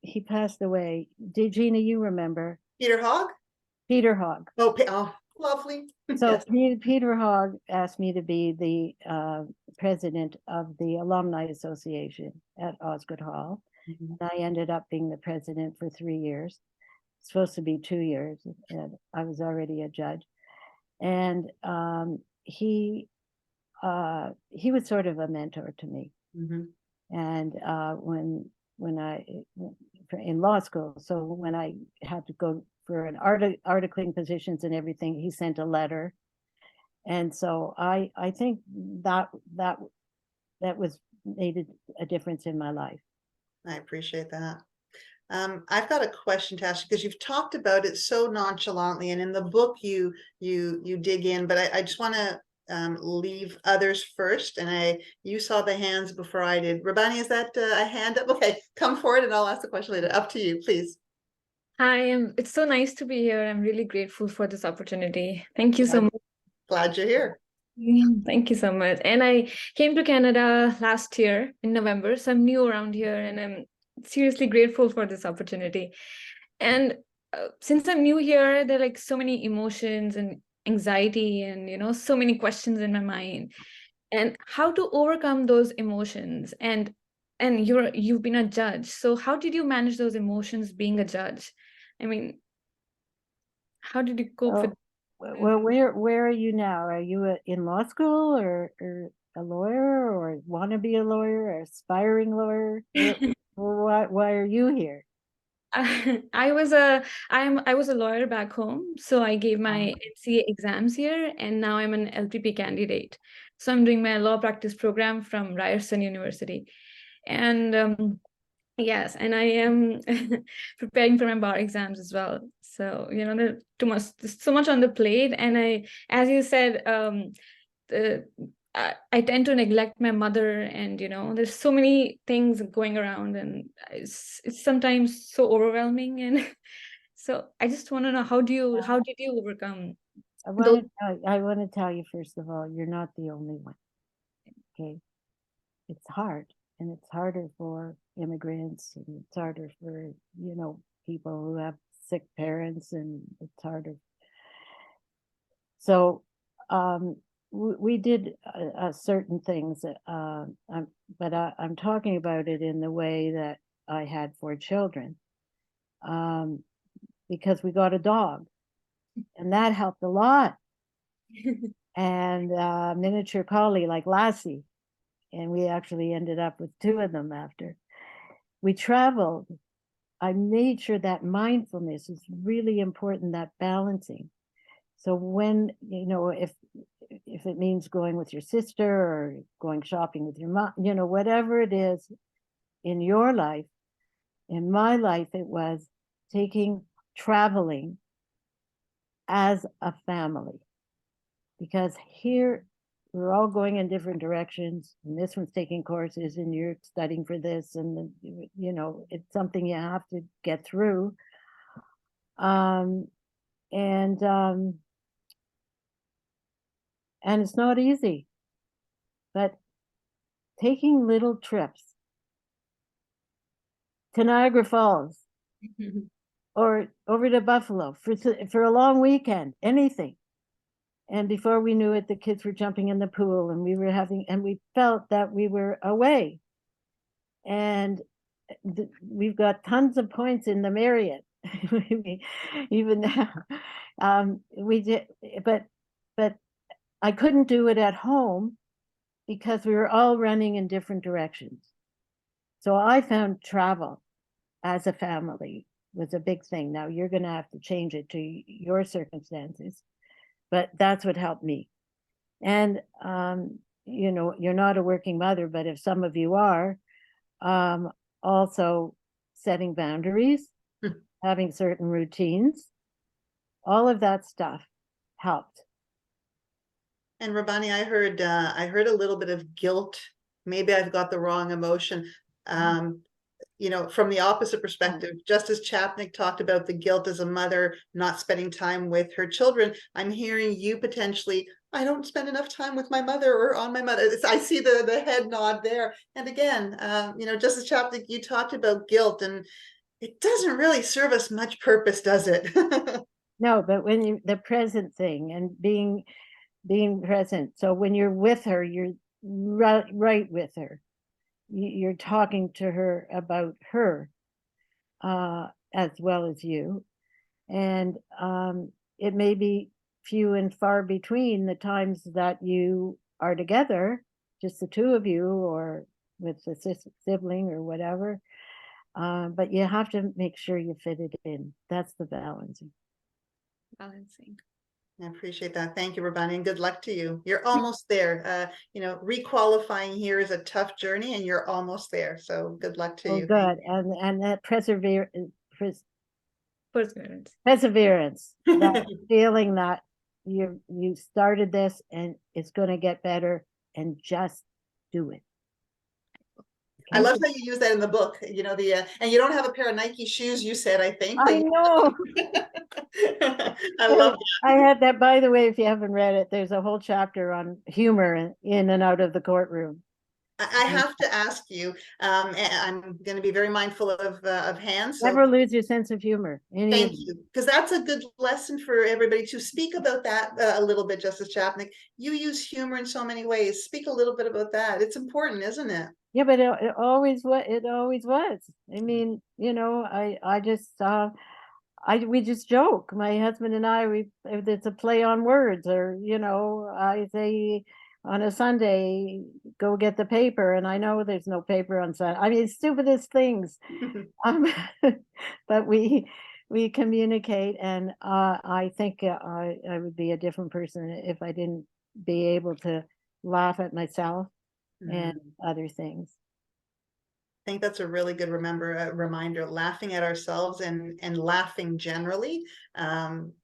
He passed away. Gina, you remember? Peter Hogg? Peter Hogg. Oh, oh, lovely. So Yes. Peter Hogg asked me to be the president of the Alumni Association at Osgoode Hall. Mhm. And I ended up being the president for 3 years. It's supposed to be 2 years, and I was already a judge. And he was sort of a mentor to me. Mhm. And when I in law school, so when I had to go for an articling positions and everything, he sent a letter. And so I think that was made a difference in my life. I appreciate that. I've got a question to ask you because you've talked about it so nonchalantly, and in the book you dig in. But I just want to leave others first. And you saw the hands before I did. Rabani, is that a hand up? Okay, come forward, and I'll ask the question later. Up to you, please. Hi, it's so nice to be here. I'm really grateful for this opportunity. Thank you so much. Glad you're here. Thank you so much. And I came to Canada last year in November, so I'm new around here, and I'm seriously grateful for this opportunity. And since I'm new here, there are like so many emotions and anxiety and so many questions in my mind. And how to overcome those emotions. And you've been a judge. So how did you manage those emotions being a judge? I mean, how did you cope with? Well, where are you now? Are you in law school or a lawyer, or want to be a lawyer, or aspiring lawyer? Why are you here? I was a lawyer back home, so I gave my NCA exams here, and now I'm an LPP candidate. So I'm doing my law practice program from Ryerson University, and yes, and I am preparing for my bar exams as well. So there's so much on the plate, and as you said, I tend to neglect my mother, and there's so many things going around, and it's sometimes so overwhelming. And so I just want to know, how did you overcome those? I want to tell you, first of all, you're not the only one. Okay, it's hard, and it's harder for immigrants, and it's harder for people who have sick parents, and it's harder. So we did certain things, but I'm talking about it in the way that I had 4 children, because we got a dog, and that helped a lot. And miniature collie like Lassie, and we actually ended up with 2 of them after we traveled. I made sure that mindfulness is really important, that balancing. So when, if it means going with your sister or going shopping with your mom, whatever it is in your life, in my life, it was traveling as a family, because here we're all going in different directions, and this one's taking courses, and you're studying for this, and it's something you have to get through. And it's not easy, but taking little trips to Niagara Falls or over to Buffalo for a long weekend, anything. And before we knew it, the kids were jumping in the pool, and we felt that we were away. And we've got tons of points in the Marriott, even now. We did, but I couldn't do it at home because we were all running in different directions. So I found travel as a family was a big thing. Now you're going to have to change it to your circumstances, but that's what helped me. And, you're not a working mother, but if some of you are, also setting boundaries, having certain routines, all of that stuff helped. And Rabani, I heard a little bit of guilt. Maybe I've got the wrong emotion. From the opposite perspective, Justice Chapnik talked about the guilt as a mother not spending time with her children. I'm hearing you potentially, I don't spend enough time with my mother or on my mother. I see the head nod there. And again, Justice Chapnik, you talked about guilt, and it doesn't really serve us much purpose, does it? No, but when you, the present thing and being present. So when you're with her, you're right with her. You're talking to her about her, as well as you. And it may be few and far between the times that you are together, just the two of you, or with a sibling or whatever. But you have to make sure you fit it in. That's the balancing. Balancing. I appreciate that. Thank you, Rabani, and good luck to you. You're almost there. You know, requalifying here is a tough journey, and you're almost there. So good luck to Oh, you. good. And that perseverance, Perseverance. that feeling that you started this and it's going to get better, and just do it. I love how you use that in the book. You know, and you don't have a pair of Nike shoes, you said, I think. I know. I love that. I had that, by the way, if you haven't read it, there's a whole chapter on humor in and out of the courtroom. I have to ask you, I'm going to be very mindful of hands. So Never lose your sense of humor. thank you, because that's a good lesson for everybody to speak about that a little bit, Justice Chapnik. You use humor in so many ways. Speak a little bit about that. It's important, isn't it? Yeah, but it always was. I mean, you know, I just we just joke. My husband and I, it's a play on words, or, you know, I say on a Sunday, go get the paper, and I know there's no paper on Sunday. I mean, stupidest things. But we communicate, and I think I would be a different person if I didn't be able to laugh at myself and other things. I think that's a really good reminder. Laughing at ourselves and laughing generally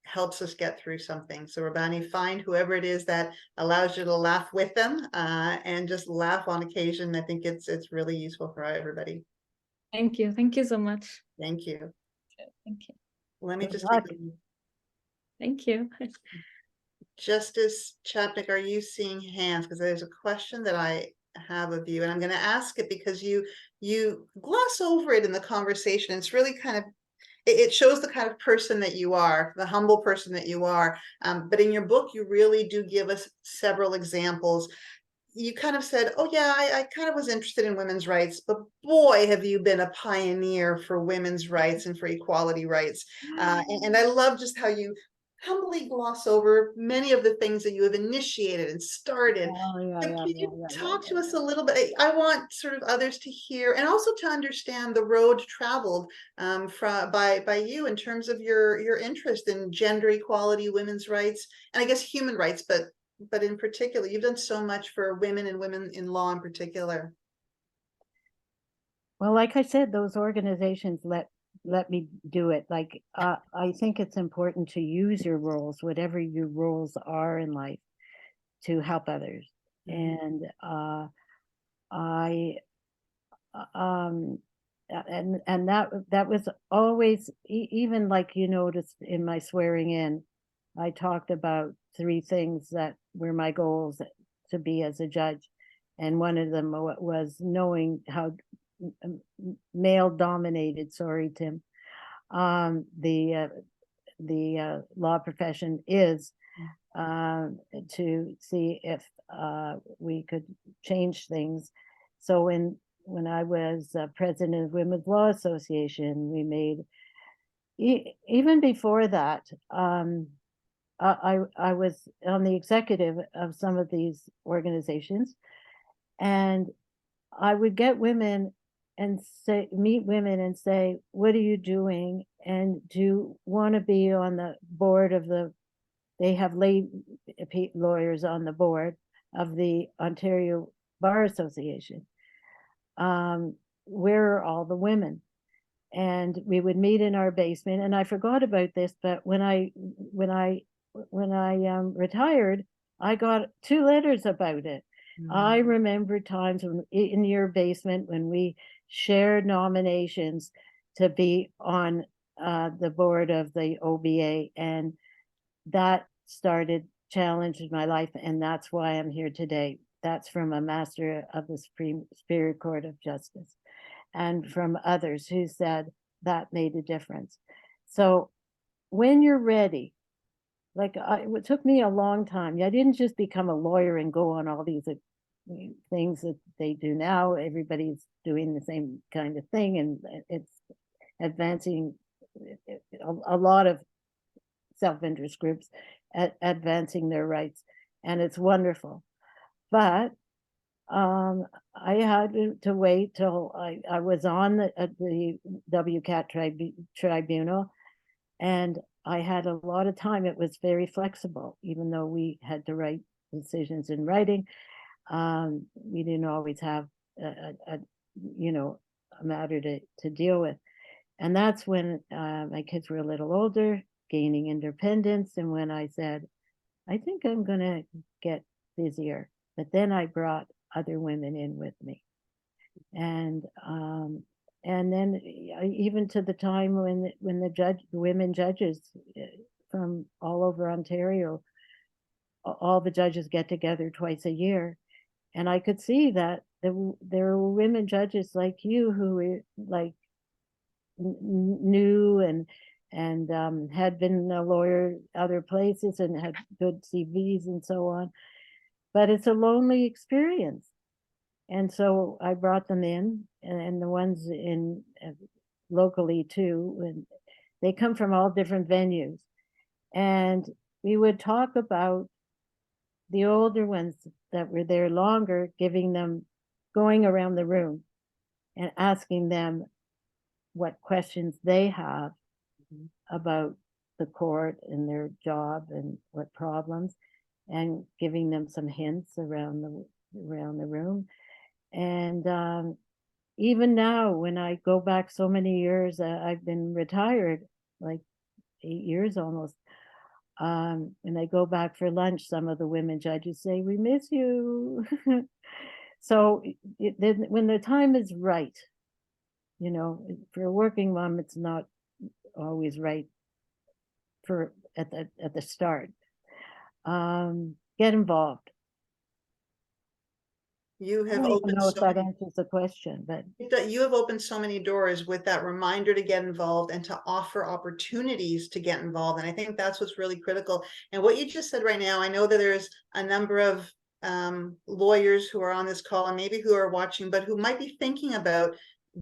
helps us get through something. So Rabani, find whoever it is that allows you to laugh with them and just laugh on occasion. I think it's really useful for everybody. Thank you. Thank you so much. Thank you. Thank you. Let me Good just luck. Thank you. Justice Chapnik, are you seeing hands? Because there's a question that I have of you, and I'm going to ask it because you gloss over it in the conversation. It's really kind of, it shows the kind of person that you are, the humble person that you are. But in your book, you really do give us several examples. You kind of said, oh yeah, I kind of was interested in women's rights, but boy, have you been a pioneer for women's rights and for equality rights. And I love just how you humbly gloss over many of the things that you have initiated and started. Can you talk to us a little bit? I want sort of others to hear and also to understand the road traveled by you in terms of your interest in gender equality, women's rights, and I guess human rights, but in particular, you've done so much for women and women in law in particular. Well, like I said, those organizations let me do it. Like, I think it's important to use your roles, whatever your roles are in life, to help others. And and that was always, even like you noticed in my swearing in, I talked about 3 things that were my goals to be as a judge. And one of them was knowing how male dominated, sorry, Tim, the law profession is, to see if we could change things. So when I was president of Women's Law Association, we made, even before that, I was on the executive of some of these organizations, and I would get women and meet women and say, what are you doing? And do you want to be on the board of they have lay lawyers on the board of the Ontario Bar Association. Where are all the women? And we would meet in our basement. And I forgot about this, but when I retired, I got 2 letters about it. I remember times in your basement when we shared nominations to be on the board of the OBA, and that started challenging my life, and that's why I'm here today. That's from a master of the Superior Court of Justice, and from others who said, that made a difference. So when you're ready, like it took me a long time. I didn't just become a lawyer and go on all these things that they do now. Everybody's doing the same kind of thing, and it's advancing a lot of self-interest groups advancing their rights, and it's wonderful. But I had to wait till I was on the WCAT tribunal, and I had a lot of time. It was very flexible, even though we had to write decisions in writing. We didn't always have a matter to deal with. And that's when my kids were a little older, gaining independence. And when I said, I think I'm going to get busier. But then I brought other women in with me. And then even to the time when the women judges from all over Ontario, all the judges get together twice a year. And I could see that there were women judges like you who were like knew and had been a lawyer other places and had good CVs and so on. But it's a lonely experience. And so I brought them in, and the ones in locally too, and they come from all different venues. And we would talk about the older ones that were there longer, going around the room and asking them what questions they have about the court and their job and what problems, and giving them some hints around the room. And even now, when I go back so many years, I've been retired, like 8 years almost. And I go back for lunch, some of the women judges say, "We miss you." So when the time is right, for a working mom, it's not always right at the start. Get involved. You I have don't even opened know if so that many, answers the question, but you have opened so many doors with that reminder to get involved and to offer opportunities to get involved. And I think that's what's really critical. And what you just said right now, I know that there's a number of lawyers who are on this call and maybe who are watching, but who might be thinking about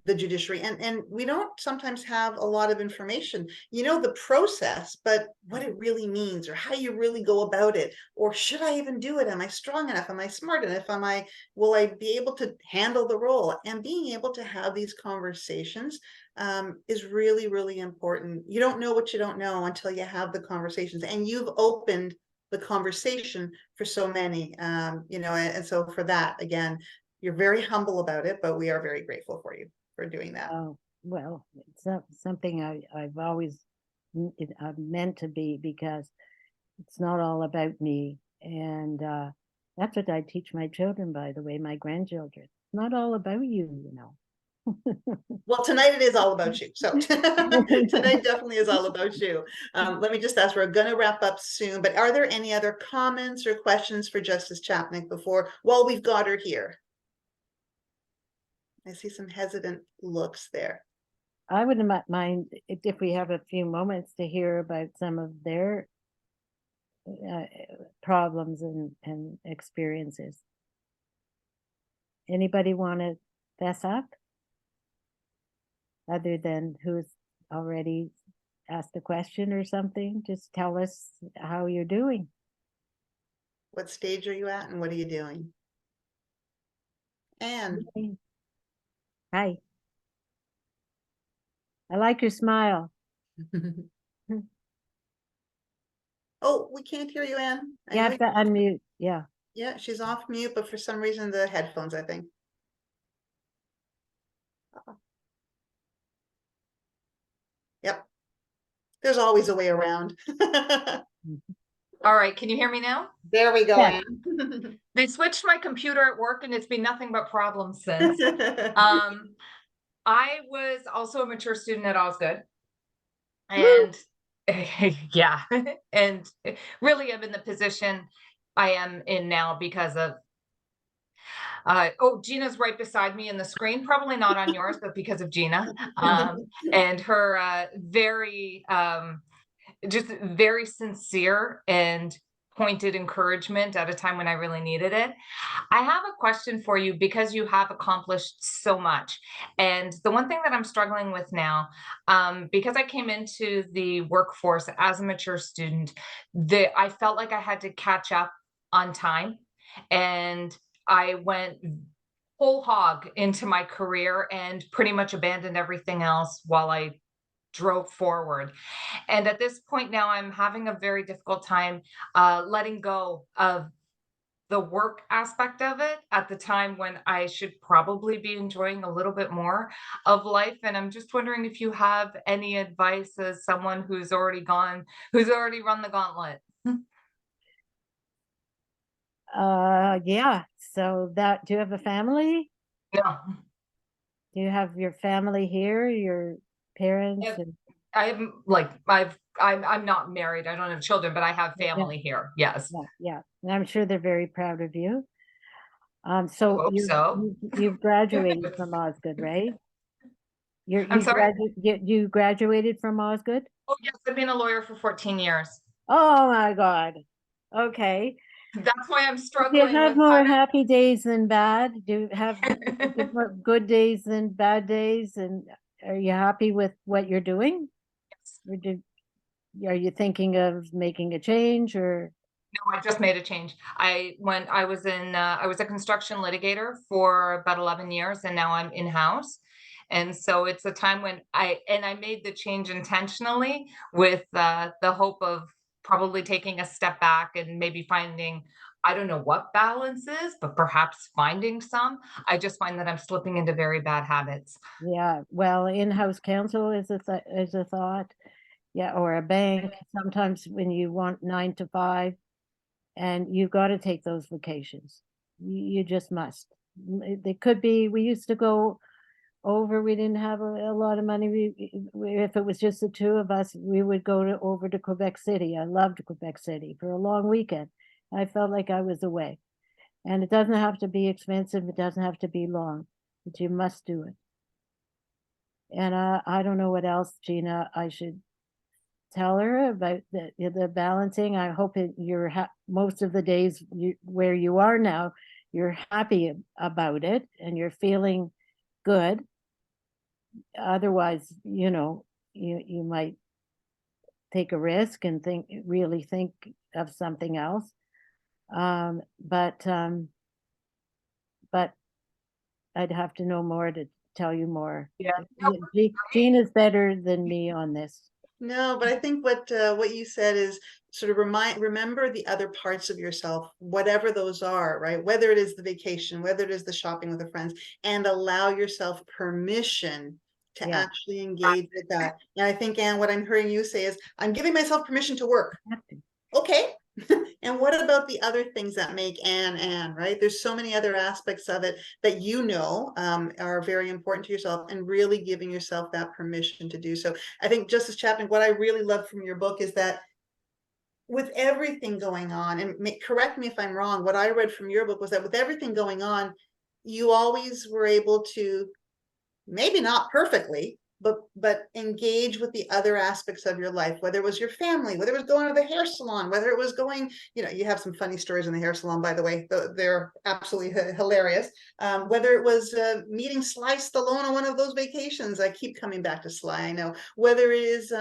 the judiciary, and we don't sometimes have a lot of information, the process, but what it really means, or how you really go about it, or should I even do it? Am I strong enough? Am I smart enough? Will I be able to handle the role? And being able to have these conversations is really, really important. You don't know what you don't know until you have the conversations, and you've opened the conversation for so many, and so for that, again, you're very humble about it, but we are very grateful for you for doing that. oh, well, it's something I've always meant to be, because it's not all about me. And that's what I teach my children, by the way, my grandchildren. It's not all about you, Well, tonight it is all about you. So tonight definitely is all about you. Let me just ask, we're going to wrap up soon, but are there any other comments or questions for Justice Chapnik while we've got her here? I see some hesitant looks there. I wouldn't mind if we have a few moments to hear about some of their problems and experiences. Anybody want to fess up? Other than who's already asked a question or something, just tell us how you're doing. What stage are you at, and what are you doing? Anne. Hi. I like your smile. Oh, we can't hear you, Anne. You have to unmute. Yeah. Yeah, she's off mute, but for some reason the headphones, I think. Yep. There's always a way around. All right, can you hear me now? There we go, Yeah. Anne. They switched my computer at work and it's been nothing but problems since. I was also a mature student at Osgoode. And yeah, and really I'm in the position I am in now because of Oh, Gina's right beside me in the screen, probably not on yours, but because of Gina. And her just very sincere and pointed encouragement at a time when I really needed it. I have a question for you because you have accomplished so much. And the one thing that I'm struggling with now, because I came into the workforce as a mature student, I felt like I had to catch up on time. And I went whole hog into my career and pretty much abandoned everything else while I drove forward. And at this point now, I'm having a very difficult time letting go of the work aspect of it at the time when I should probably be enjoying a little bit more of life. And I'm just wondering if you have any advice as someone who's already run the gauntlet. Yeah. So do you have a family? No, Do you have your family here, your parents? Yep. and- I'm not married. I don't have children, but I have family here. Yes. Yeah. And I'm sure they're very proud of you. Hope so. You've graduated from Osgoode, right? I'm sorry? You graduated from Osgoode? Oh, yes. I've been a lawyer for 14 years. Oh my God. Okay. That's why I'm Do you struggling have with more how to- happy days than bad? Do you have more good days than bad days? And are you happy with what you're doing? Or are you thinking of making a change or? No, I just made a change. I was a construction litigator for about 11 years, and now I'm in-house. And so it's a time when I made the change intentionally with the hope of probably taking a step back and maybe finding, I don't know what balance is, but perhaps finding some. I just find that I'm slipping into very bad habits. Yeah, well, in-house counsel is a thought. Yeah, or a bank. Sometimes when you want 9 to 5 and you've got to take those vacations. You just must. They could be, we used to go over, we didn't have a lot of money. If it was just the two of us, we would go over to Quebec City. I loved Quebec City for a long weekend. I felt like I was away. And it doesn't have to be expensive. It doesn't have to be long, but you must do it. And I don't know what else, Gina, I should tell her about the balancing. I hope you're most of the days where you are now, you're happy about it and you're feeling good. Otherwise, you might take a risk and really think of something else. But I'd have to know more to tell you more. Yeah. Jean is better than me on this. No, but I think what you said is sort of remember the other parts of yourself, whatever those are, right? Whether it is the vacation, whether it is the shopping with the friends, and allow yourself permission to actually engage with that. And I think, Anne, what I'm hearing you say is, I'm giving myself permission to work. Okay. And what about the other things that make Anne, right? There's so many other aspects of it that are very important to yourself, and really giving yourself that permission to do so. I think, Justice Chapnik, what I really love from your book is that with everything going on, and correct me if I'm wrong, what I read from your book was that with everything going on, you always were able to, maybe not perfectly, but engage with the other aspects of your life, whether it was your family, whether it was going to the hair salon, whether it was going, you have some funny stories in the hair salon, by the way, they're absolutely hilarious. Whether it was meeting Sly Stallone on one of those vacations, I keep coming back to Sly, I know. Whether it is,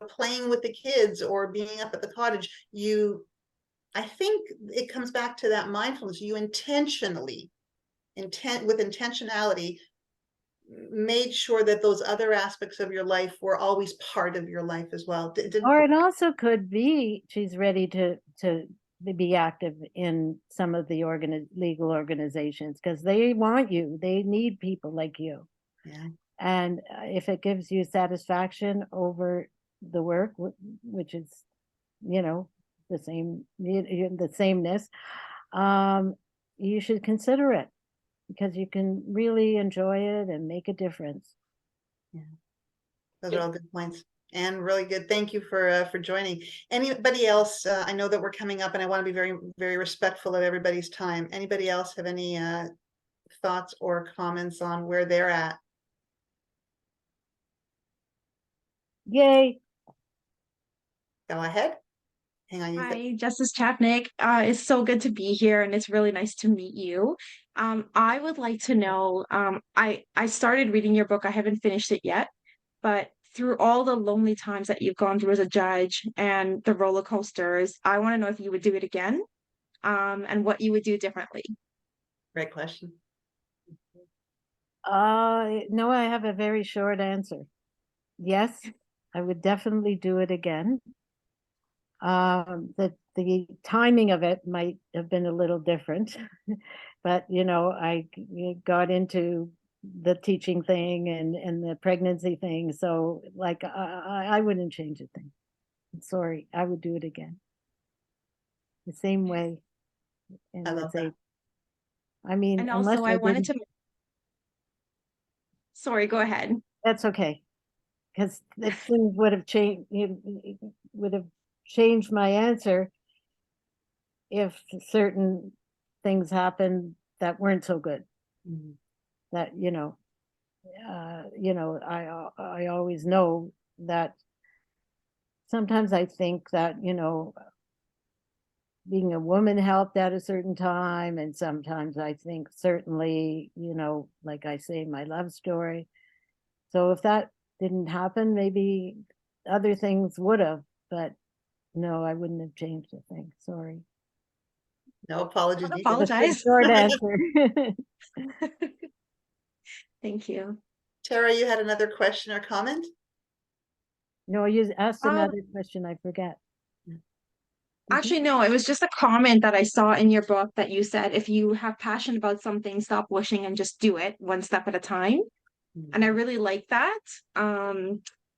playing with the kids or being up at the cottage, I think it comes back to that mindfulness. You with intentionality, made sure that those other aspects of your life were always part of your life as well. Or it also could be she's ready to be active in some of the legal organizations because they want you. They need people like you. Yeah. And if it gives you satisfaction over the work, which is, the sameness, you should consider it, because you can really enjoy it and make a difference. Yeah, those are all good points, and really good. Thank you for joining. Anybody else? I know that we're coming up, and I want to be very, very respectful of everybody's time. Anybody else have any thoughts or comments on where they're at? Yay. Go ahead. Hang on. Hi, Justice Chapnik. It's so good to be here, and it's really nice to meet you. I would like to know, I started reading your book. I haven't finished it yet, but through all the lonely times that you've gone through as a judge and the roller coasters, I want to know if you would do it again, and what you would do differently. Great question. No, I have a very short answer. Yes, I would definitely do it again. The timing of it might have been a little different, but I got into the teaching thing and the pregnancy thing, so like I wouldn't change a thing. Sorry, I would do it again. The same way. And I would love say, that. I mean, And unless also, I wanted didn't- to. Sorry, go ahead. That's okay, because if things would have changed, would have changed my answer if certain things happened that weren't so good. Mhm. That I always know that sometimes I think that being a woman helped at a certain time, and sometimes I think certainly like I say, my love story. So if that didn't happen, maybe other things would have, but no, I wouldn't have changed a thing. Sorry. No apologies Don't needed. apologize. Short answer. Thank you. Tara, you had another question or comment? No, you asked Um, another question, I forget. Actually, no, it was just a comment that I saw in your book that you said, if you have passion about something, stop wishing and just do it one step at a time. And I really like that.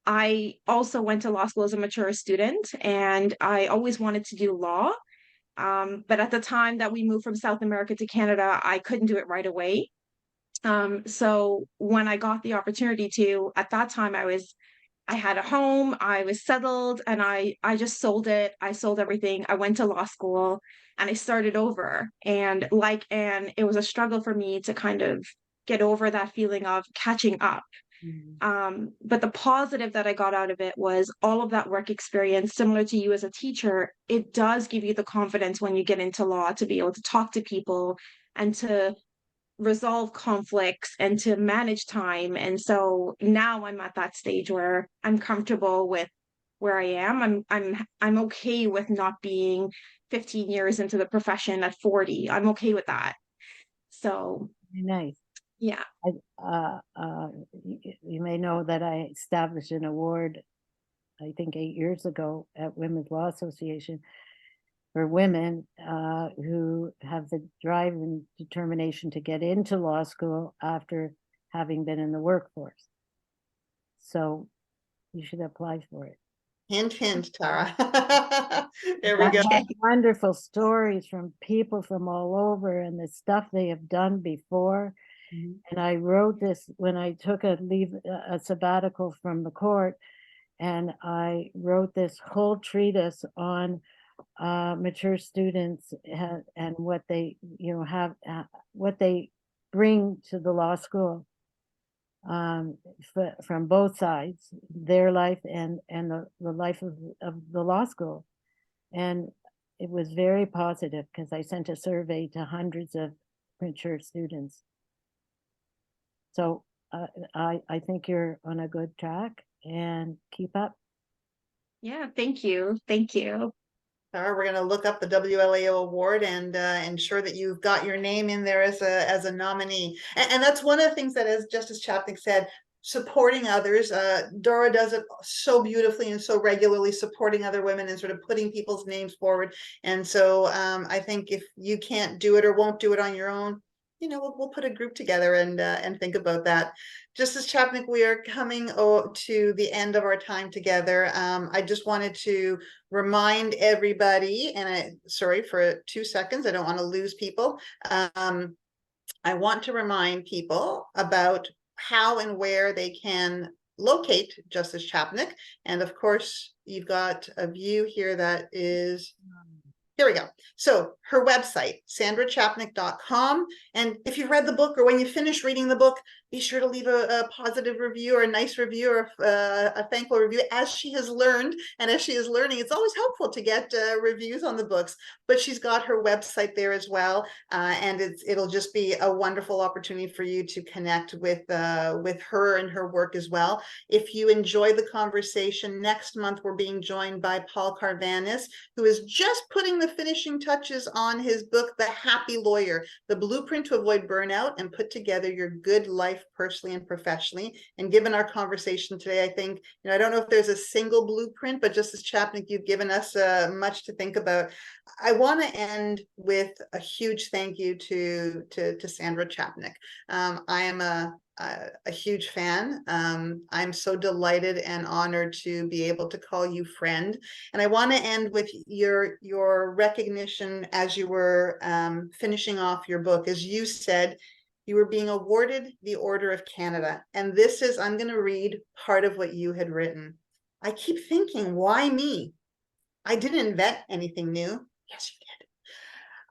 I also went to law school as a mature student, and I always wanted to do law. But at the time that we moved from South America to Canada, I couldn't do it right away. So when I got the opportunity to, at that time, I had a home, I was settled, and I just sold it. I sold everything. I went to law school and I started over. And like Anne, it was a struggle for me to kind of get over that feeling of catching up. But the positive that I got out of it was all of that work experience, similar to you as a teacher, it does give you the confidence when you get into law to be able to talk to people and to resolve conflicts and to manage time. And so now I'm at that stage where I'm comfortable with where I am. I'm okay with not being 15 years into the profession at 40. I'm okay with that. So Nice. yeah. You may know that I established an award, I think 8 years ago, at Women's Law Association for women who have the drive and determination to get into law school after having been in the workforce. So you should apply for it. Hint, hint, Tara. There we I go. have wonderful stories from people from all over and the stuff they have done before. And I wrote this when I took a sabbatical from the court, and I wrote this whole treatise on mature students and what they have, what they bring to the law school, from both sides, their life and the life of the law school. And it was very positive because I sent a survey to hundreds of mature students. So I think you're on a good track, and keep up. Yeah, thank you. Thank you. Tara, we're going to look up the WLAO award and ensure that you've got your name in there as a nominee. And that's one of the things that, as Justice Chapnik said, supporting others. Dora does it so beautifully and so regularly, supporting other women and sort of putting people's names forward. And so I think if you can't do it or won't do it on your own, we'll put a group together and think about that. Justice Chapnik, we are coming to the end of our time together. I just wanted to remind everybody, and sorry for 2 seconds, I don't want to lose people. I want to remind people about how and where they can locate Justice Chapnik. And of course, you've got a view here that is Here we go. So her website, sandrachapnik.com. And if you've read the book or when you finish reading the book, be sure to leave a positive review or a nice review or a thankful review. As she has learned and as she is learning, it's always helpful to get reviews on the books. But she's got her website there as well. And it'll just be a wonderful opportunity for you to connect with her and her work as well. If you enjoy the conversation, next month we're being joined by Paul Carvanis, who is just putting the finishing touches on his book, The Happy Lawyer, the blueprint to avoid burnout and put together your good life personally and professionally. And given our conversation today, I think, I don't know if there's a single blueprint, but Justice Chapnik, you've given us much to think about. I want to end with a huge thank you to Sandra Chapnik. I am a huge fan. I'm so delighted and honored to be able to call you friend. And I want to end with your recognition as you were finishing off your book. As you said, you were being awarded the Order of Canada. And this is, I'm going to read part of what you had written. I keep thinking, why me? I didn't invent anything new. Yes, you did.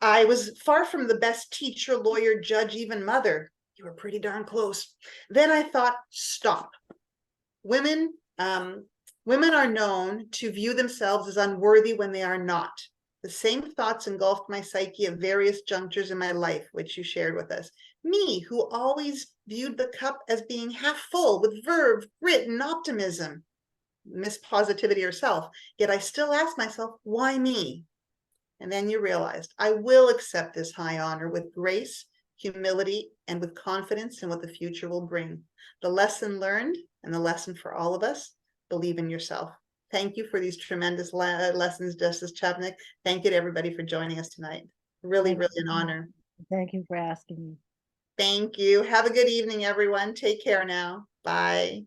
I was far from the best teacher, lawyer, judge, even mother. You were pretty darn close. Then I thought, stop. Women are known to view themselves as unworthy when they are not. The same thoughts engulfed my psyche at various junctures in my life, which you shared with us. Me, who always viewed the cup as being half full with verve, grit, and optimism. Miss Positivity herself. Yet I still ask myself, why me? And then you realized, I will accept this high honor with grace, humility, and with confidence in what the future will bring. The lesson learned and the lesson for all of us, believe in yourself. Thank you for these tremendous lessons, Justice Chapnik. Thank you to everybody for joining us tonight. Really, really an honor. Thank you for asking me. Thank you. Have a good evening, everyone. Take care now. Bye.